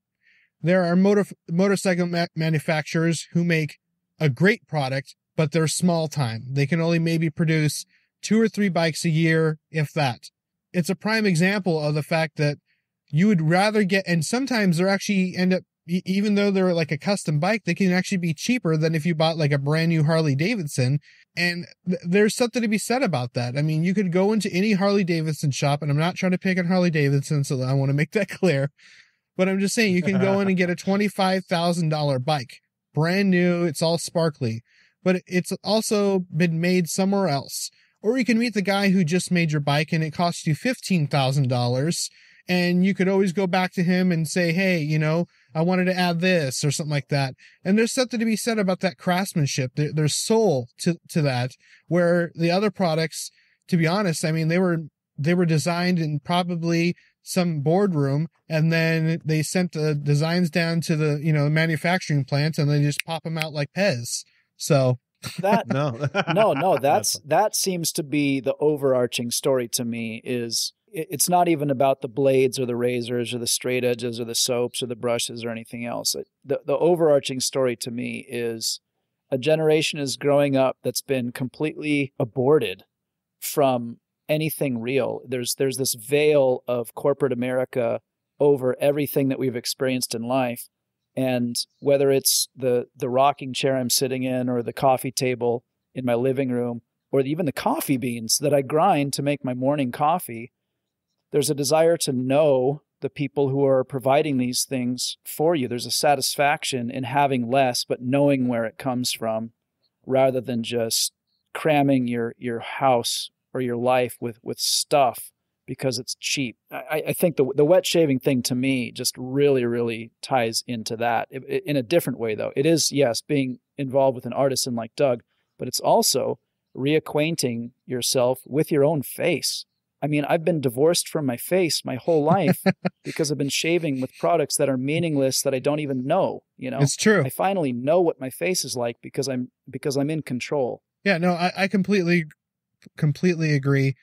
There are motorcycle manufacturers who make a great product, but they're small time. They can only maybe produce 2 or 3 bikes a year, if that. It's a prime example of the fact that you would rather get, and sometimes they're actually end up, even though they're like a custom bike, they can actually be cheaper than if you bought like a brand new Harley Davidson. And there's something to be said about that. I mean, you could go into any Harley Davidson shop, and I'm not trying to pick on Harley Davidson, so I want to make that clear. But I'm just saying, you can go in and get a $25,000 bike, brand new. It's all sparkly, but it's also been made somewhere else. Or you can meet the guy who just made your bike and it costs you $15,000. And you could always go back to him and say, hey, I wanted to add this or something like that. And there's something to be said about that craftsmanship. There's soul to that, where the other products, to be honest, I mean, they were designed in probably some boardroom, and then they sent the designs down to the, manufacturing plant, and they just pop them out like Pez. So that that seems to be the overarching story to me. Is it's not even about the blades or the razors or the straight edges or the soaps or the brushes or anything else. The overarching story to me is a generation is growing up that's been completely aborted from anything real. There's this veil of corporate America over everything that we've experienced in life. And whether it's the rocking chair I'm sitting in, or the coffee table in my living room, or even the coffee beans that I grind to make my morning coffee, there's a desire to know the people who are providing these things for you. There's a satisfaction in having less, but knowing where it comes from, rather than just cramming your house or your life with stuff because it's cheap. I think the wet shaving thing to me just really, really ties into that in a different way, though. It is, yes, being involved with an artisan like Doug, but it's also reacquainting yourself with your own face. I mean, I've been divorced from my face my whole life because I've been shaving with products that are meaningless, that I don't even know, It's true. I finally know what my face is like because I'm in control. Yeah, no, I completely agree.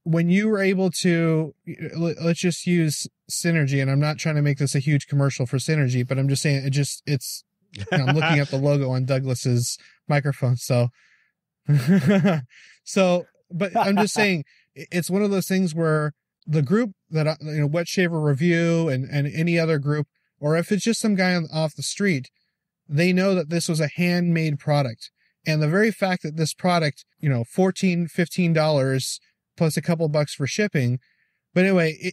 When you were able to, let's just use Synergy, and I'm not trying to make this a huge commercial for Synergy, but I'm just saying I'm looking at the logo on Douglas's microphone. So, but I'm just saying, it's one of those things where the group that, Wet Shaver Review and any other group, or if it's just some guy off the street, they know that this was a handmade product. And the very fact that this product, $14, $15 plus a couple bucks for shipping. But anyway,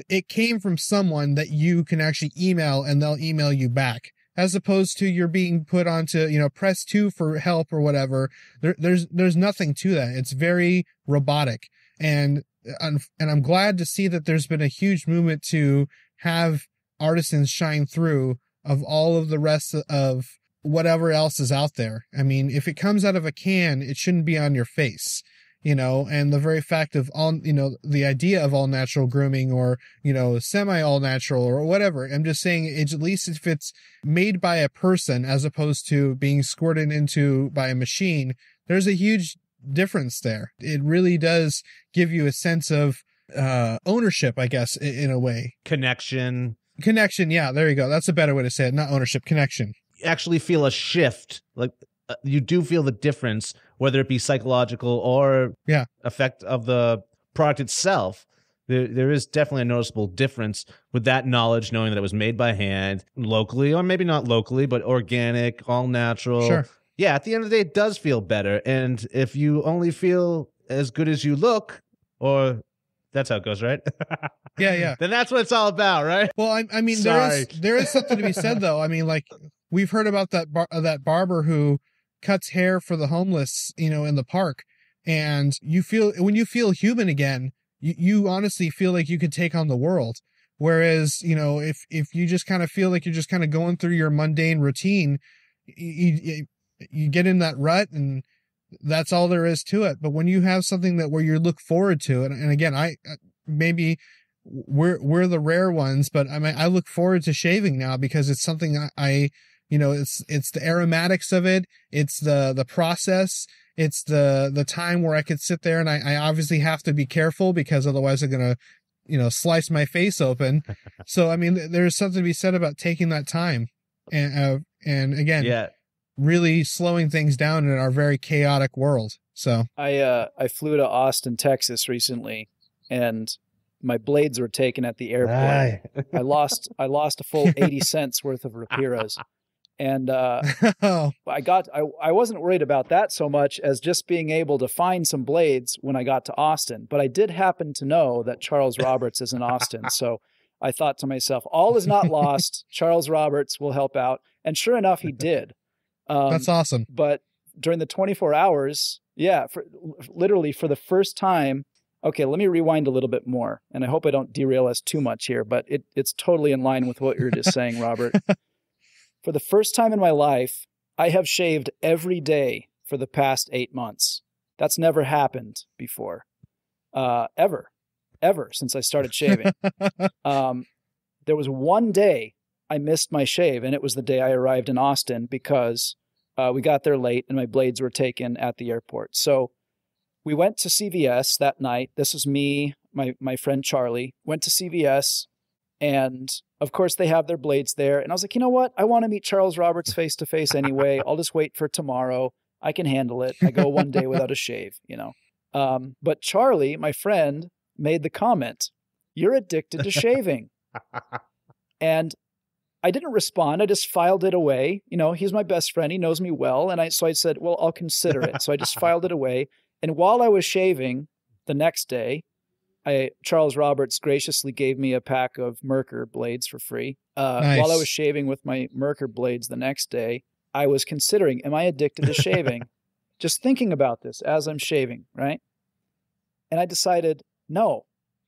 it came from someone that you can actually email, and they'll email you back, as opposed to you're being put onto, press 2 for help or whatever. There's nothing to that. It's very robotic. And I'm glad to see that there's been a huge movement to have artisans shine through of all of the rest of whatever else is out there. I mean, if it comes out of a can, it shouldn't be on your face, and the very fact of all, the idea of all natural grooming, or, semi all natural or whatever. I'm just saying, it's at least if it's made by a person as opposed to being squirted into by a machine, there's a huge difference there. It really does give you a sense of ownership, I guess, in a way. Connection. Yeah, Yeah, there you go. That's a better way to say it. Not ownership, connection. Actually feel a shift. Like you do feel the difference, whether it be psychological or effect of the product itself. There is definitely a noticeable difference with that knowledge, knowing that it was made by hand, locally, or maybe not locally, but organic, all natural. Sure. Yeah, at the end of the day, it does feel better. And if you only feel as good as you look, or that's how it goes, right? Yeah. Then that's what it's all about, right? Well, I mean, there is something to be said, though. I mean, like, we've heard about that barber who cuts hair for the homeless, in the park. And when you feel human again, you honestly feel like you could take on the world. Whereas, if you just kind of feel like you're just kind of going through your mundane routine, you get in that rut, and that's all there is to it. But when you have something where you look forward to it, and again, maybe we're the rare ones, but I mean, I look forward to shaving now because it's something it's the aromatics of it. It's the process. It's the time where I could sit there, and I obviously have to be careful because otherwise I'm going to, slice my face open. So, I mean, there's something to be said about taking that time and again, really slowing things down in our very chaotic world. So I flew to Austin, Texas recently, and my blades were taken at the airport. I lost a full 80 cents worth of rapiras. And I wasn't worried about that so much as just being able to find some blades when I got to Austin. But I did happen to know that Charles Roberts is in Austin. So I thought to myself, all is not lost. Charles Roberts will help out. And sure enough, he did. That's awesome. But during the 24 hours, literally for the first time, okay, let me rewind a little bit more. And I hope I don't derail us too much here, but it's totally in line with what you were just saying, Robert. For the first time in my life, I have shaved every day for the past 8 months. That's never happened before. Ever since I started shaving. There was one day I missed my shave, and it was the day I arrived in Austin because we got there late and my blades were taken at the airport. So we went to CVS that night. This was me, my friend Charlie, went to CVS, and of course they have their blades there. And I was like, you know what? I want to meet Charles Roberts face to face anyway. I'll just wait for tomorrow. I can handle it. I go one day without a shave, But Charlie, my friend, made the comment, "You're addicted to shaving." And I didn't respond. I just filed it away. He's my best friend. He knows me well. And so I said, well, I'll consider it. So I just filed it away. And while I was shaving the next day, Charles Roberts graciously gave me a pack of Merkur blades for free. Nice. While I was shaving with my Merkur blades the next day, I was considering, am I addicted to shaving? Just thinking about this as I'm shaving, right? And I decided, no,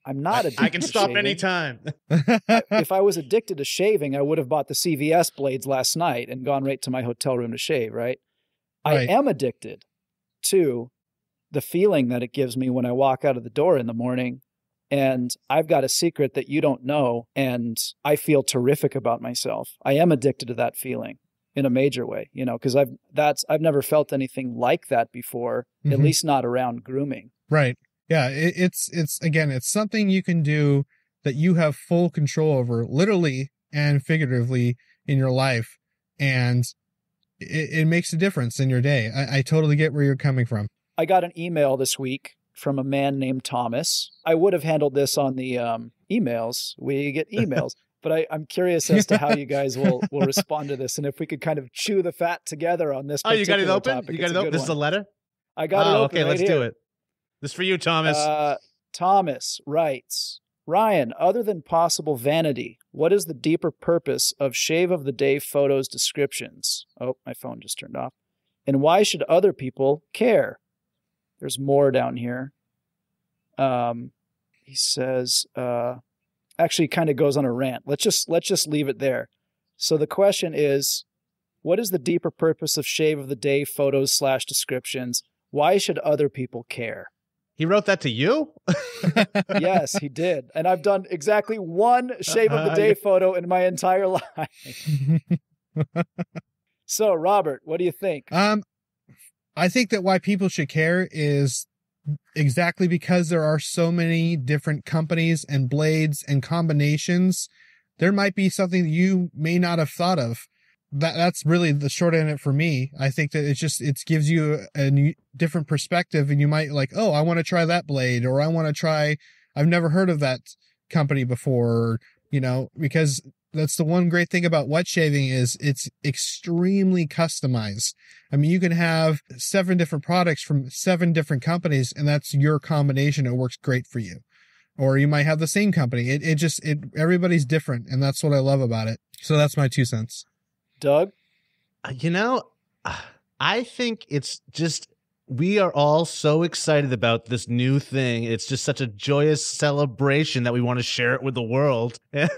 I'm not addicted to shaving. I can stop anytime. If I was addicted to shaving, I would have bought the CVS blades last night and gone right to my hotel room to shave, right? I am addicted to the feeling that it gives me when I walk out of the door in the morning. And I've got a secret that you don't know, and I feel terrific about myself. I am addicted to that feeling in a major way, because I've never felt anything like that before, at least not around grooming. Right. Yeah. It's something you can do that you have full control over, literally and figuratively, in your life. And it makes a difference in your day. I totally get where you're coming from. I got an email this week from a man named Thomas. I would have handled this on the emails. We get emails. But I'm curious as to how you guys will respond to this, and if we could kind of chew the fat together on this. Oh, you got it open? Topic. You got it open? This is a letter? I got it open. Okay, right let's do it. This is for you, Thomas. Thomas writes, Ryan, other than possible vanity, what is the deeper purpose of shave of the day photos descriptions? Oh, my phone just turned off. And why should other people care? There's more down here. He says, actually kind of goes on a rant. Let's just leave it there. So the question is, what is the deeper purpose of shave of the day photos / descriptions? Why should other people care? He wrote that to you? Yes, he did. And I've done exactly one shave of the day photo in my entire life. So, Robert, what do you think? I think that why people should care is exactly because there are so many different companies and blades and combinations. There might be something that you may not have thought of. that's really the short end of it for me. I think that it gives you a different perspective, and you might like, oh, I want to try that blade, or I've never heard of that company before, because that's the one great thing about wet shaving is it's extremely customized. I mean, you can have 7 different products from 7 different companies, and that's your combination. It works great for you. Or you might have the same company. Everybody's different, and that's what I love about it. So that's my 2 cents. Doug? I think it's just, we are all so excited about this new thing. It's just such a joyous celebration that we want to share it with the world. And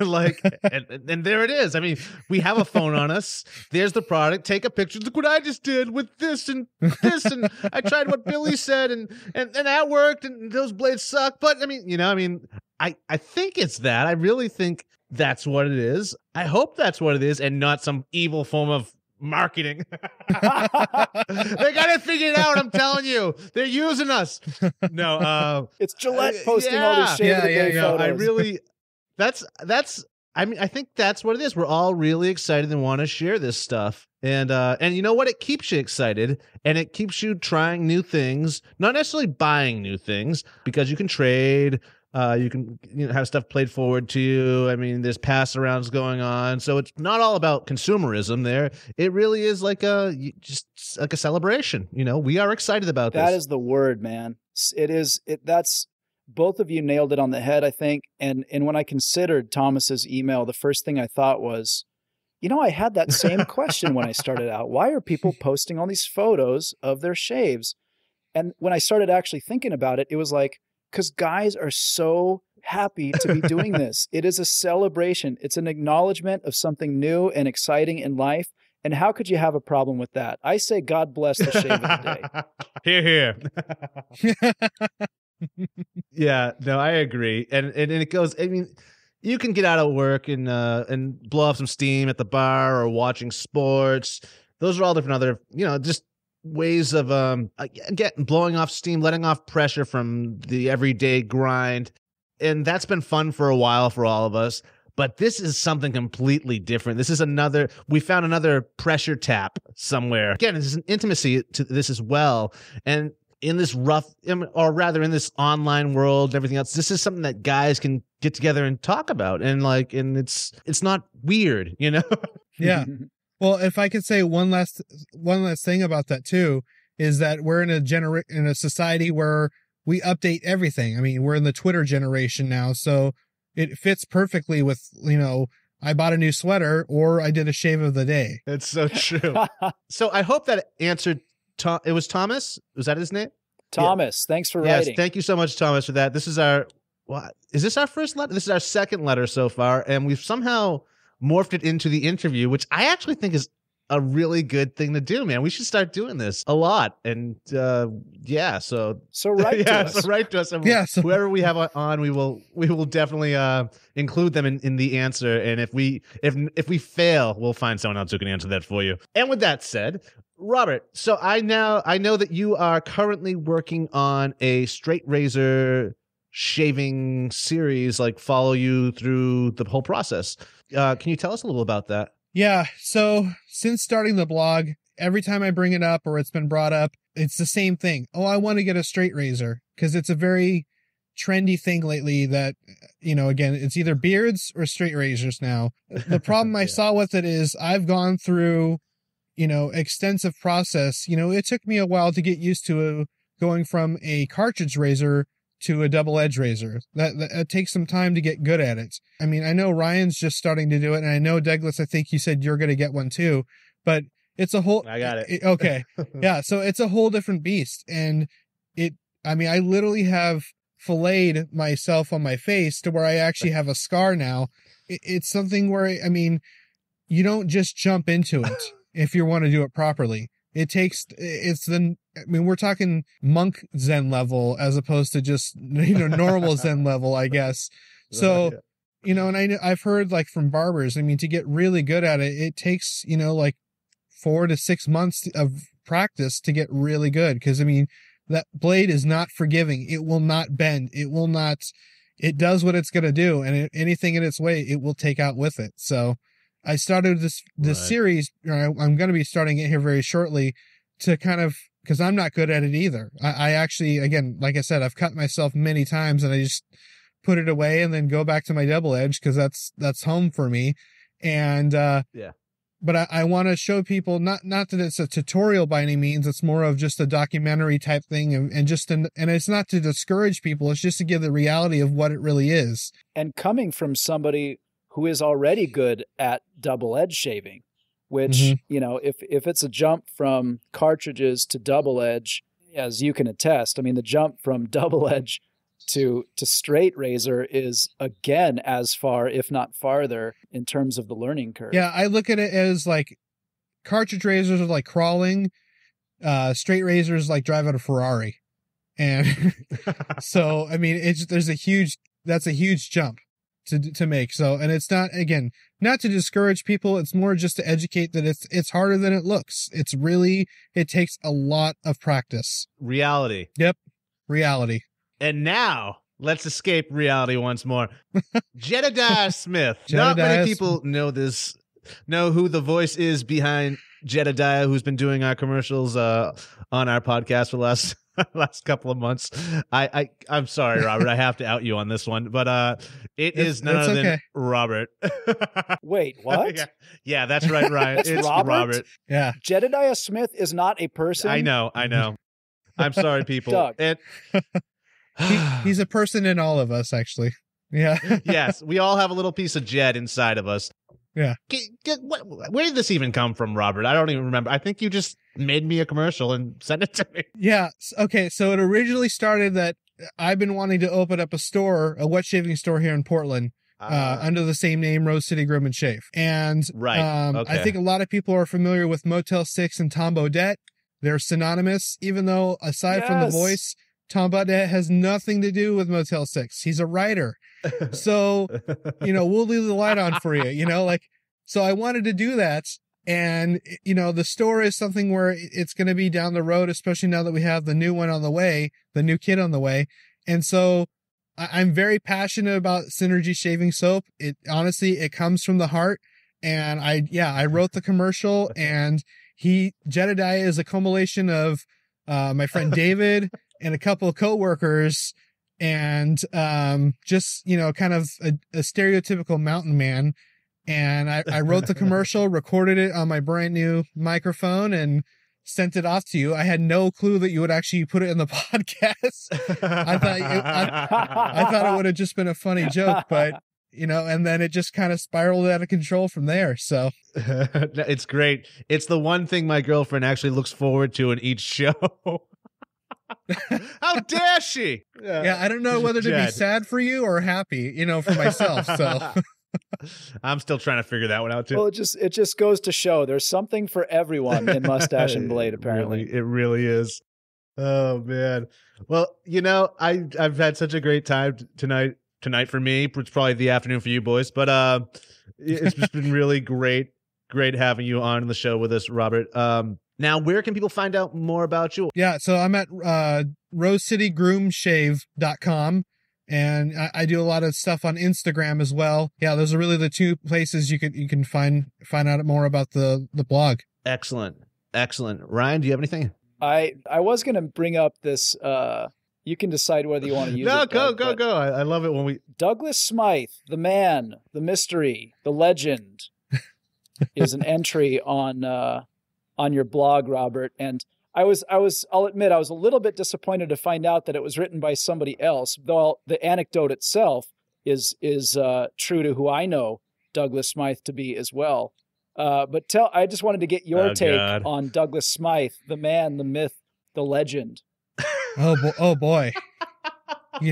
and there it is. I mean, we have a phone on us. There's the product. Take a picture. Look what I just did with this and this. And I tried what Billy said and that worked. And those blades suck. But I mean, I think it's that. I really think that's what it is. I hope that's what it is, and not some evil form of marketing. They got it figured out. I'm telling you, they're using us. No, it's Gillette posting all these shave of the day photos. I really, I think that's what it is. We're all really excited and want to share this stuff. And you know what? It keeps you excited, and it keeps you trying new things, not necessarily buying new things, because you can trade. You can have stuff played forward to you. I mean, there's pass arounds going on, so it's not all about consumerism. There, it really is like just like a celebration. We are excited about this. That is the word, man. It is. That's both of you nailed it on the head, I think. And when I considered Thomas's email, the first thing I thought was, I had that same question when I started out. Why are people posting all these photos of their shaves? And when I started actually thinking about it, it was like, because guys are so happy to be doing this. It is a celebration. It's an acknowledgement of something new and exciting in life. And how could you have a problem with that? I say God bless the shave of the day. Hear. Yeah, no, I agree. And it goes, I mean, you can get out of work and blow off some steam at the bar or watching sports. Those are all different other, just ways of blowing off steam, letting off pressure from the everyday grind. And that's been fun for a while for all of us. But this is something completely different. This is we found another pressure tap somewhere. Again, there's an intimacy to this as well. And in this in this online world and everything else, this is something that guys can get together and talk about. And it's not weird, Yeah. Well, if I could say one last thing about that too, is that we're in a society where we update everything. I mean, we're in the Twitter generation now, so it fits perfectly with, I bought a new sweater or I did a shave of the day. It's so true. So I hope that answered. It was Thomas. Was that his name? Thomas. Yeah. Thanks for writing. Yes, thank you so much, Thomas, for that. This is is this our first letter? This is our second letter so far, and we've somehow morphed it into the interview, which I actually think is a really good thing to do, man. We should start doing this a lot. And so write to us. So write to us. And so whoever we have on, we will definitely include them in the answer. And if we fail, we'll find someone else who can answer that for you. And with that said, Robert, so I know that you are currently working on a straight razor shaving series, follow you through the whole process. Can you tell us a little about that? Yeah. So since starting the blog, every time I bring it up or it's been brought up, it's the same thing. Oh, I want to get a straight razor, because it's a very trendy thing lately that, again, it's either beards or straight razors now. The problem I saw with it is I've gone through, extensive process. It took me a while to get used to going from a cartridge razor to a double edge razor. That takes some time to get good at it. I mean, I know Ryan's just starting to do it, and I know Douglas, I think you said you're going to get one too, but it's a whole... I got it. Okay. Yeah. So it's a whole different beast. And I literally have filleted myself on my face to where I actually have a scar now. It's something where, you don't just jump into it if you want to do it properly. We're talking monk Zen level as opposed to just, normal Zen level, I guess. So, and I've heard from barbers, to get really good at it, it takes, 4 to 6 months of practice to get really good. Cause that blade is not forgiving. It will not bend. It does what it's going to do. And anything in its way, it will take out with it. So, I started this Right. series, I'm going to be starting it here very shortly, to kind of, because I'm not good at it either. I actually, again, like I said, I've cut myself many times and I just put it away and then go back to my double edge because that's home for me. And but I want to show people, not that it's a tutorial by any means, it's more of just a documentary type thing, and it's not to discourage people, it's just to give the reality of what it really is. And coming from somebody who is already good at double edge shaving, which, you know, if it's a jump from cartridges to double edge, as you can attest, I mean, the jump from double edge to straight razor is again as far, if not farther, in terms of the learning curve. Yeah, I look at it as like cartridge razors are like crawling, straight razors like driving a Ferrari. And so, I mean, that's a huge jump to make. So, and it's not, again, not to discourage people. It's more just to educate that it's harder than it looks. It takes a lot of practice. Reality. Yep. Reality. And now let's escape reality once more. Jedediah Smythe. Not Jedediah many people know who the voice is behind Jedediah, who's been doing our commercials on our podcast for the last couple of months. I'm sorry, Robert. I have to out you on this one, but it is none other than Robert. Wait, what? Yeah, that's right, Ryan. It's Robert. Yeah. Jedediah Smythe is not a person. I know. I'm sorry, people. Doug. He's a person in all of us, actually. Yeah. Yes, we all have a little piece of Jed inside of us. Yeah. Where did this even come from, Robert? I don't even remember. I think you just made me a commercial and sent it to me. Yeah. Okay. So it originally started that I've been wanting to open up a wet shaving store here in Portland, under the same name, Rose City Groom and Shave. And I think a lot of people are familiar with Motel 6 and Tom Bodette. They're synonymous, even though aside from the voice, Tom Bodette has nothing to do with Motel 6. He's a writer. So, we'll leave the light on for you, so I wanted to do that. And, the store is something where it's going to be down the road, especially now that we have the new one on the way, the new kit on the way. And so I'm very passionate about Synergy shaving soap. It comes from the heart. And I wrote the commercial, and Jedediah is a compilation of, my friend David and a couple of coworkers, and just kind of a stereotypical mountain man. And I wrote the commercial, recorded it on my brand new microphone, and sent it off to you. I had no clue that you would actually put it in the podcast. I thought it would have just been a funny joke, but and then it just kind of spiraled out of control from there. So it's great. It's the one thing my girlfriend actually looks forward to in each show. How dare she? Yeah, I don't know whether to be sad for you or happy, for myself. So I'm still trying to figure that one out too. Well, it just goes to show there's something for everyone in Mustache and Blade. Apparently, it really is. Oh man. Well, I've had such a great time tonight. Tonight for me, it's probably the afternoon for you boys, but it's just been really great having you on the show with us, Robert. Now, where can people find out more about you? Yeah, so I'm at rosecitygroomshave.com, and I do a lot of stuff on Instagram as well. Yeah, those are really the two places you can find out more about the blog. Excellent. Ryan, do you have anything? I was going to bring up this. You can decide whether you want to use it. No, go. I love it when we... Douglas Smythe, the man, the mystery, the legend, is an entry on your blog, Robert. And I'll admit, I was a little bit disappointed to find out that it was written by somebody else, though the anecdote itself is true to who I know Douglas Smythe to be as well. But I just wanted to get your take on Douglas Smythe, the man, the myth, the legend. Oh boy. Why do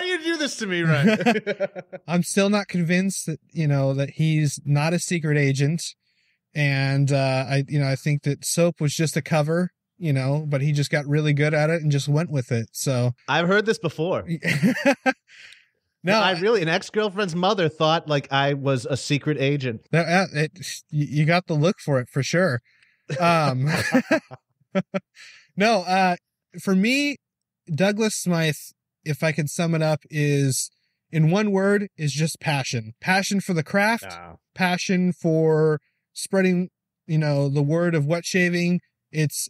you do this to me, Ryan? I'm still not convinced that, that he's not a secret agent. And, I think that soap was just a cover, but he just got really good at it and just went with it. So I've heard this before. No, an ex-girlfriend's mother thought like I was a secret agent. You got the look for it for sure. No, for me, Douglas Smythe, if I could sum it up, is in one word, is just passion. Passion for the craft, passion for spreading, the word of wet shaving. It's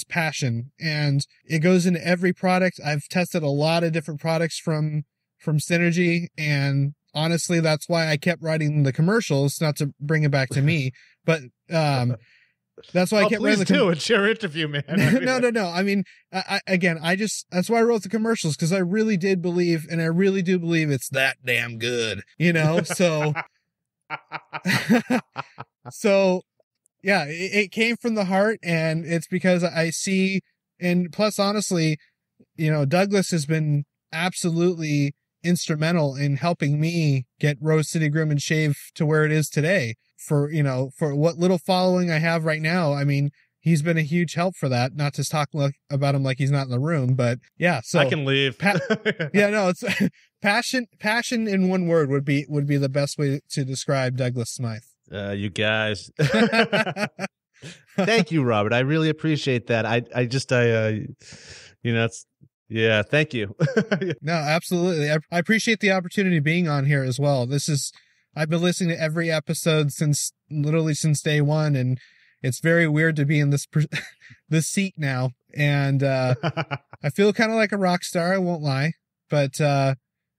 passion, and it goes into every product. I've tested a lot of different products from Synergy, and honestly, that's why I kept writing the commercials, not to bring it back to me, but that's why I kept writing the commercials. It's your interview, man. No. I mean, that's why I wrote the commercials, because I really did believe, and I really do believe it's that damn good, so. So, yeah, it came from the heart, and it's because I see, and plus, honestly, Douglas has been absolutely instrumental in helping me get Rose City Groom and Shave to where it is today. For what little following I have right now, I mean, he's been a huge help for that. Not to talk about him like he's not in the room, but yeah. So I can leave. It's passion in one word would be the best way to describe Douglas Smythe. You guys. Thank you, Robert. I really appreciate that. Thank you. No, absolutely. I appreciate the opportunity of being on here as well. I've been listening to every episode since day one, and it's very weird to be in this seat now. And I feel kind of like a rock star, I won't lie. But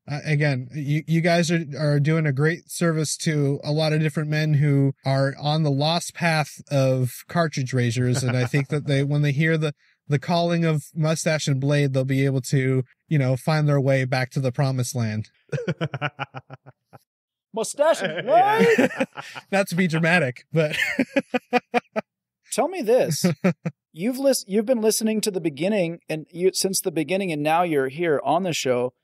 again, you guys are doing a great service to a lot of different men who are on the lost path of cartridge razors. And I think that when they hear the calling of Moustache and Blade, they'll be able to, find their way back to the promised land. Mustache and Blade! Not to be dramatic, but tell me this. You've been listening to the beginning, and since the beginning, and now you're here on the show.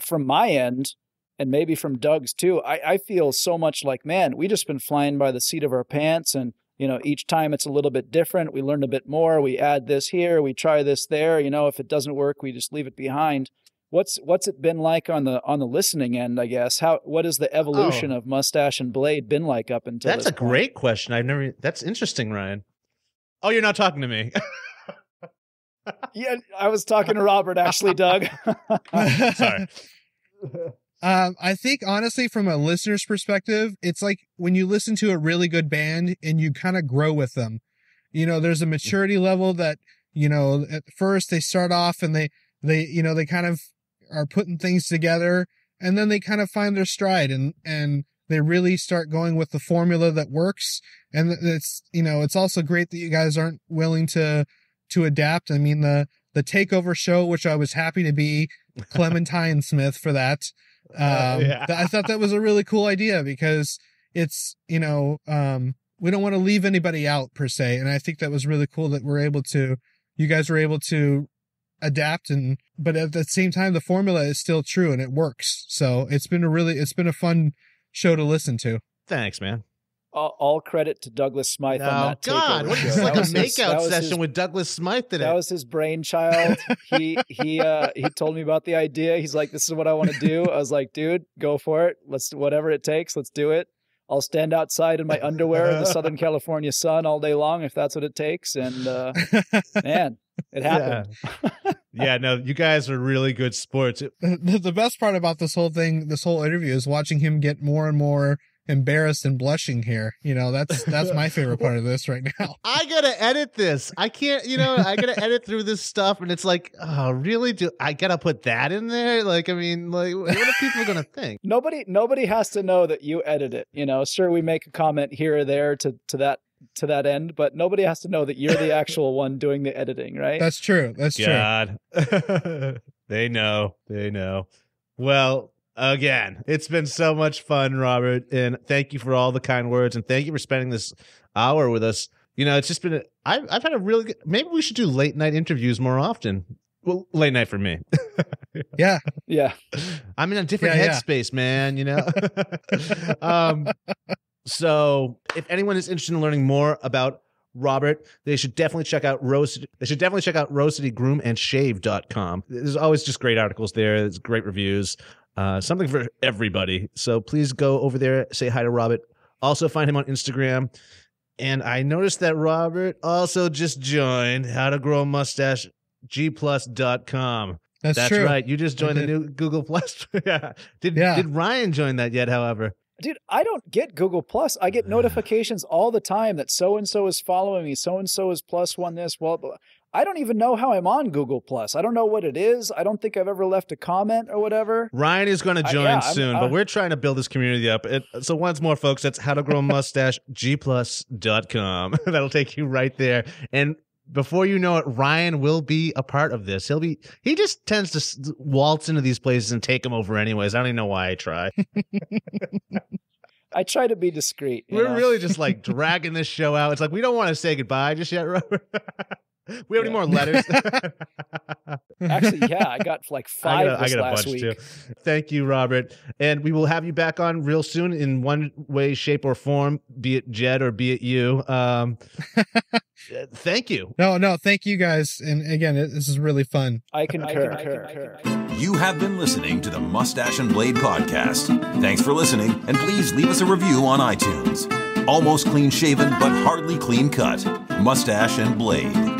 From my end, and maybe from Doug's too, I feel so much like, man, we just been flying by the seat of our pants, and each time it's a little bit different. We learn a bit more. We add this here, we try this there. If it doesn't work, we just leave it behind. What's it been like on the listening end, I guess? What has the evolution of Moustache and Blade been like up until That's this a point? great question. That's interesting, Ryan. Oh, you're not talking to me. Yeah, I was talking to Robert, actually, Doug. Sorry. I think, honestly, from a listener's perspective, it's like when you listen to a really good band and you kind of grow with them. There's a maturity level that, at first they start off and they kind of are putting things together, and then they kind of find their stride and they really start going with the formula that works. And it's also great that you guys aren't willing to adapt. I mean, the takeover show, which I was happy to be Clementine Smith for that. I thought that was a really cool idea, because it's, we don't want to leave anybody out per se. And I think that was really cool that you guys were able to adapt, but at the same time, the formula is still true and it works. So it's been a fun show to listen to. Thanks, man. All credit to Douglas Smythe on that God, takeover show. It's like a makeout session with Douglas Smythe today. That was his brainchild. He told me about the idea. He's like, "This is what I want to do." I was like, "Dude, go for it. Whatever it takes. Let's do it. I'll stand outside in my underwear in the Southern California sun all day long if that's what it takes." And man, it happened. Yeah, no, you guys are really good sports. The best part about this whole interview, is watching him get more and more embarrassed and blushing here. That's my favorite part of this right now. I gotta edit this. I can't, I gotta edit through this stuff, and it's like, oh, really? Do I gotta put that in there? Like, I mean, like, what are people gonna think? Nobody has to know that you edit it. Sure, we make a comment here or there to that end, but nobody has to know that you're the actual one doing the editing, right? That's true. God. They know. Well, again, it's been so much fun, Robert, and thank you for all the kind words, and thank you for spending this hour with us. It's just been I've had a really good, maybe we should do late night interviews more often. Well, late night for me. Yeah. I'm in a different headspace, man, So if anyone is interested in learning more about Robert, they should definitely check out Rose City Groom and Shave.com. There's always just great articles there. There's great reviews. Something for everybody. So please go over there, say hi to Robert. Also find him on Instagram. And I noticed that Robert also just joined How to Grow a Mustache G+.com. That's true. true. Right. You just joined the new Google Plus. Yeah. Did Ryan join that yet, however? Dude, I don't get Google Plus. I get notifications all the time that so-and-so is following me. So-and-so is plus one this. Well, I don't even know how I'm on Google Plus. I don't know what it is. I don't think I've ever left a comment or whatever. Ryan is going to join soon, but we're trying to build this community up. So once more, folks, that's howtogrowmustache.com. That'll take you right there. And before you know it, Ryan will be a part of this. He just tends to waltz into these places and take them over anyways. I don't even know why I try. I try to be discreet. We're really just like dragging this show out. It's like we don't want to say goodbye just yet, Robert. We have any more letters? Actually, yeah, I got like 5 I got a last bunch week. too. Thank you, Robert. And we will have you back on real soon in one way, shape, or form, be it Jed or be it you. Thank you. No, thank you guys. And again, this is really fun. I concur. You have been listening to the Moustache and Blade podcast. Thanks for listening, and please leave us a review on iTunes. Almost clean shaven, but hardly clean cut. Moustache and Blade.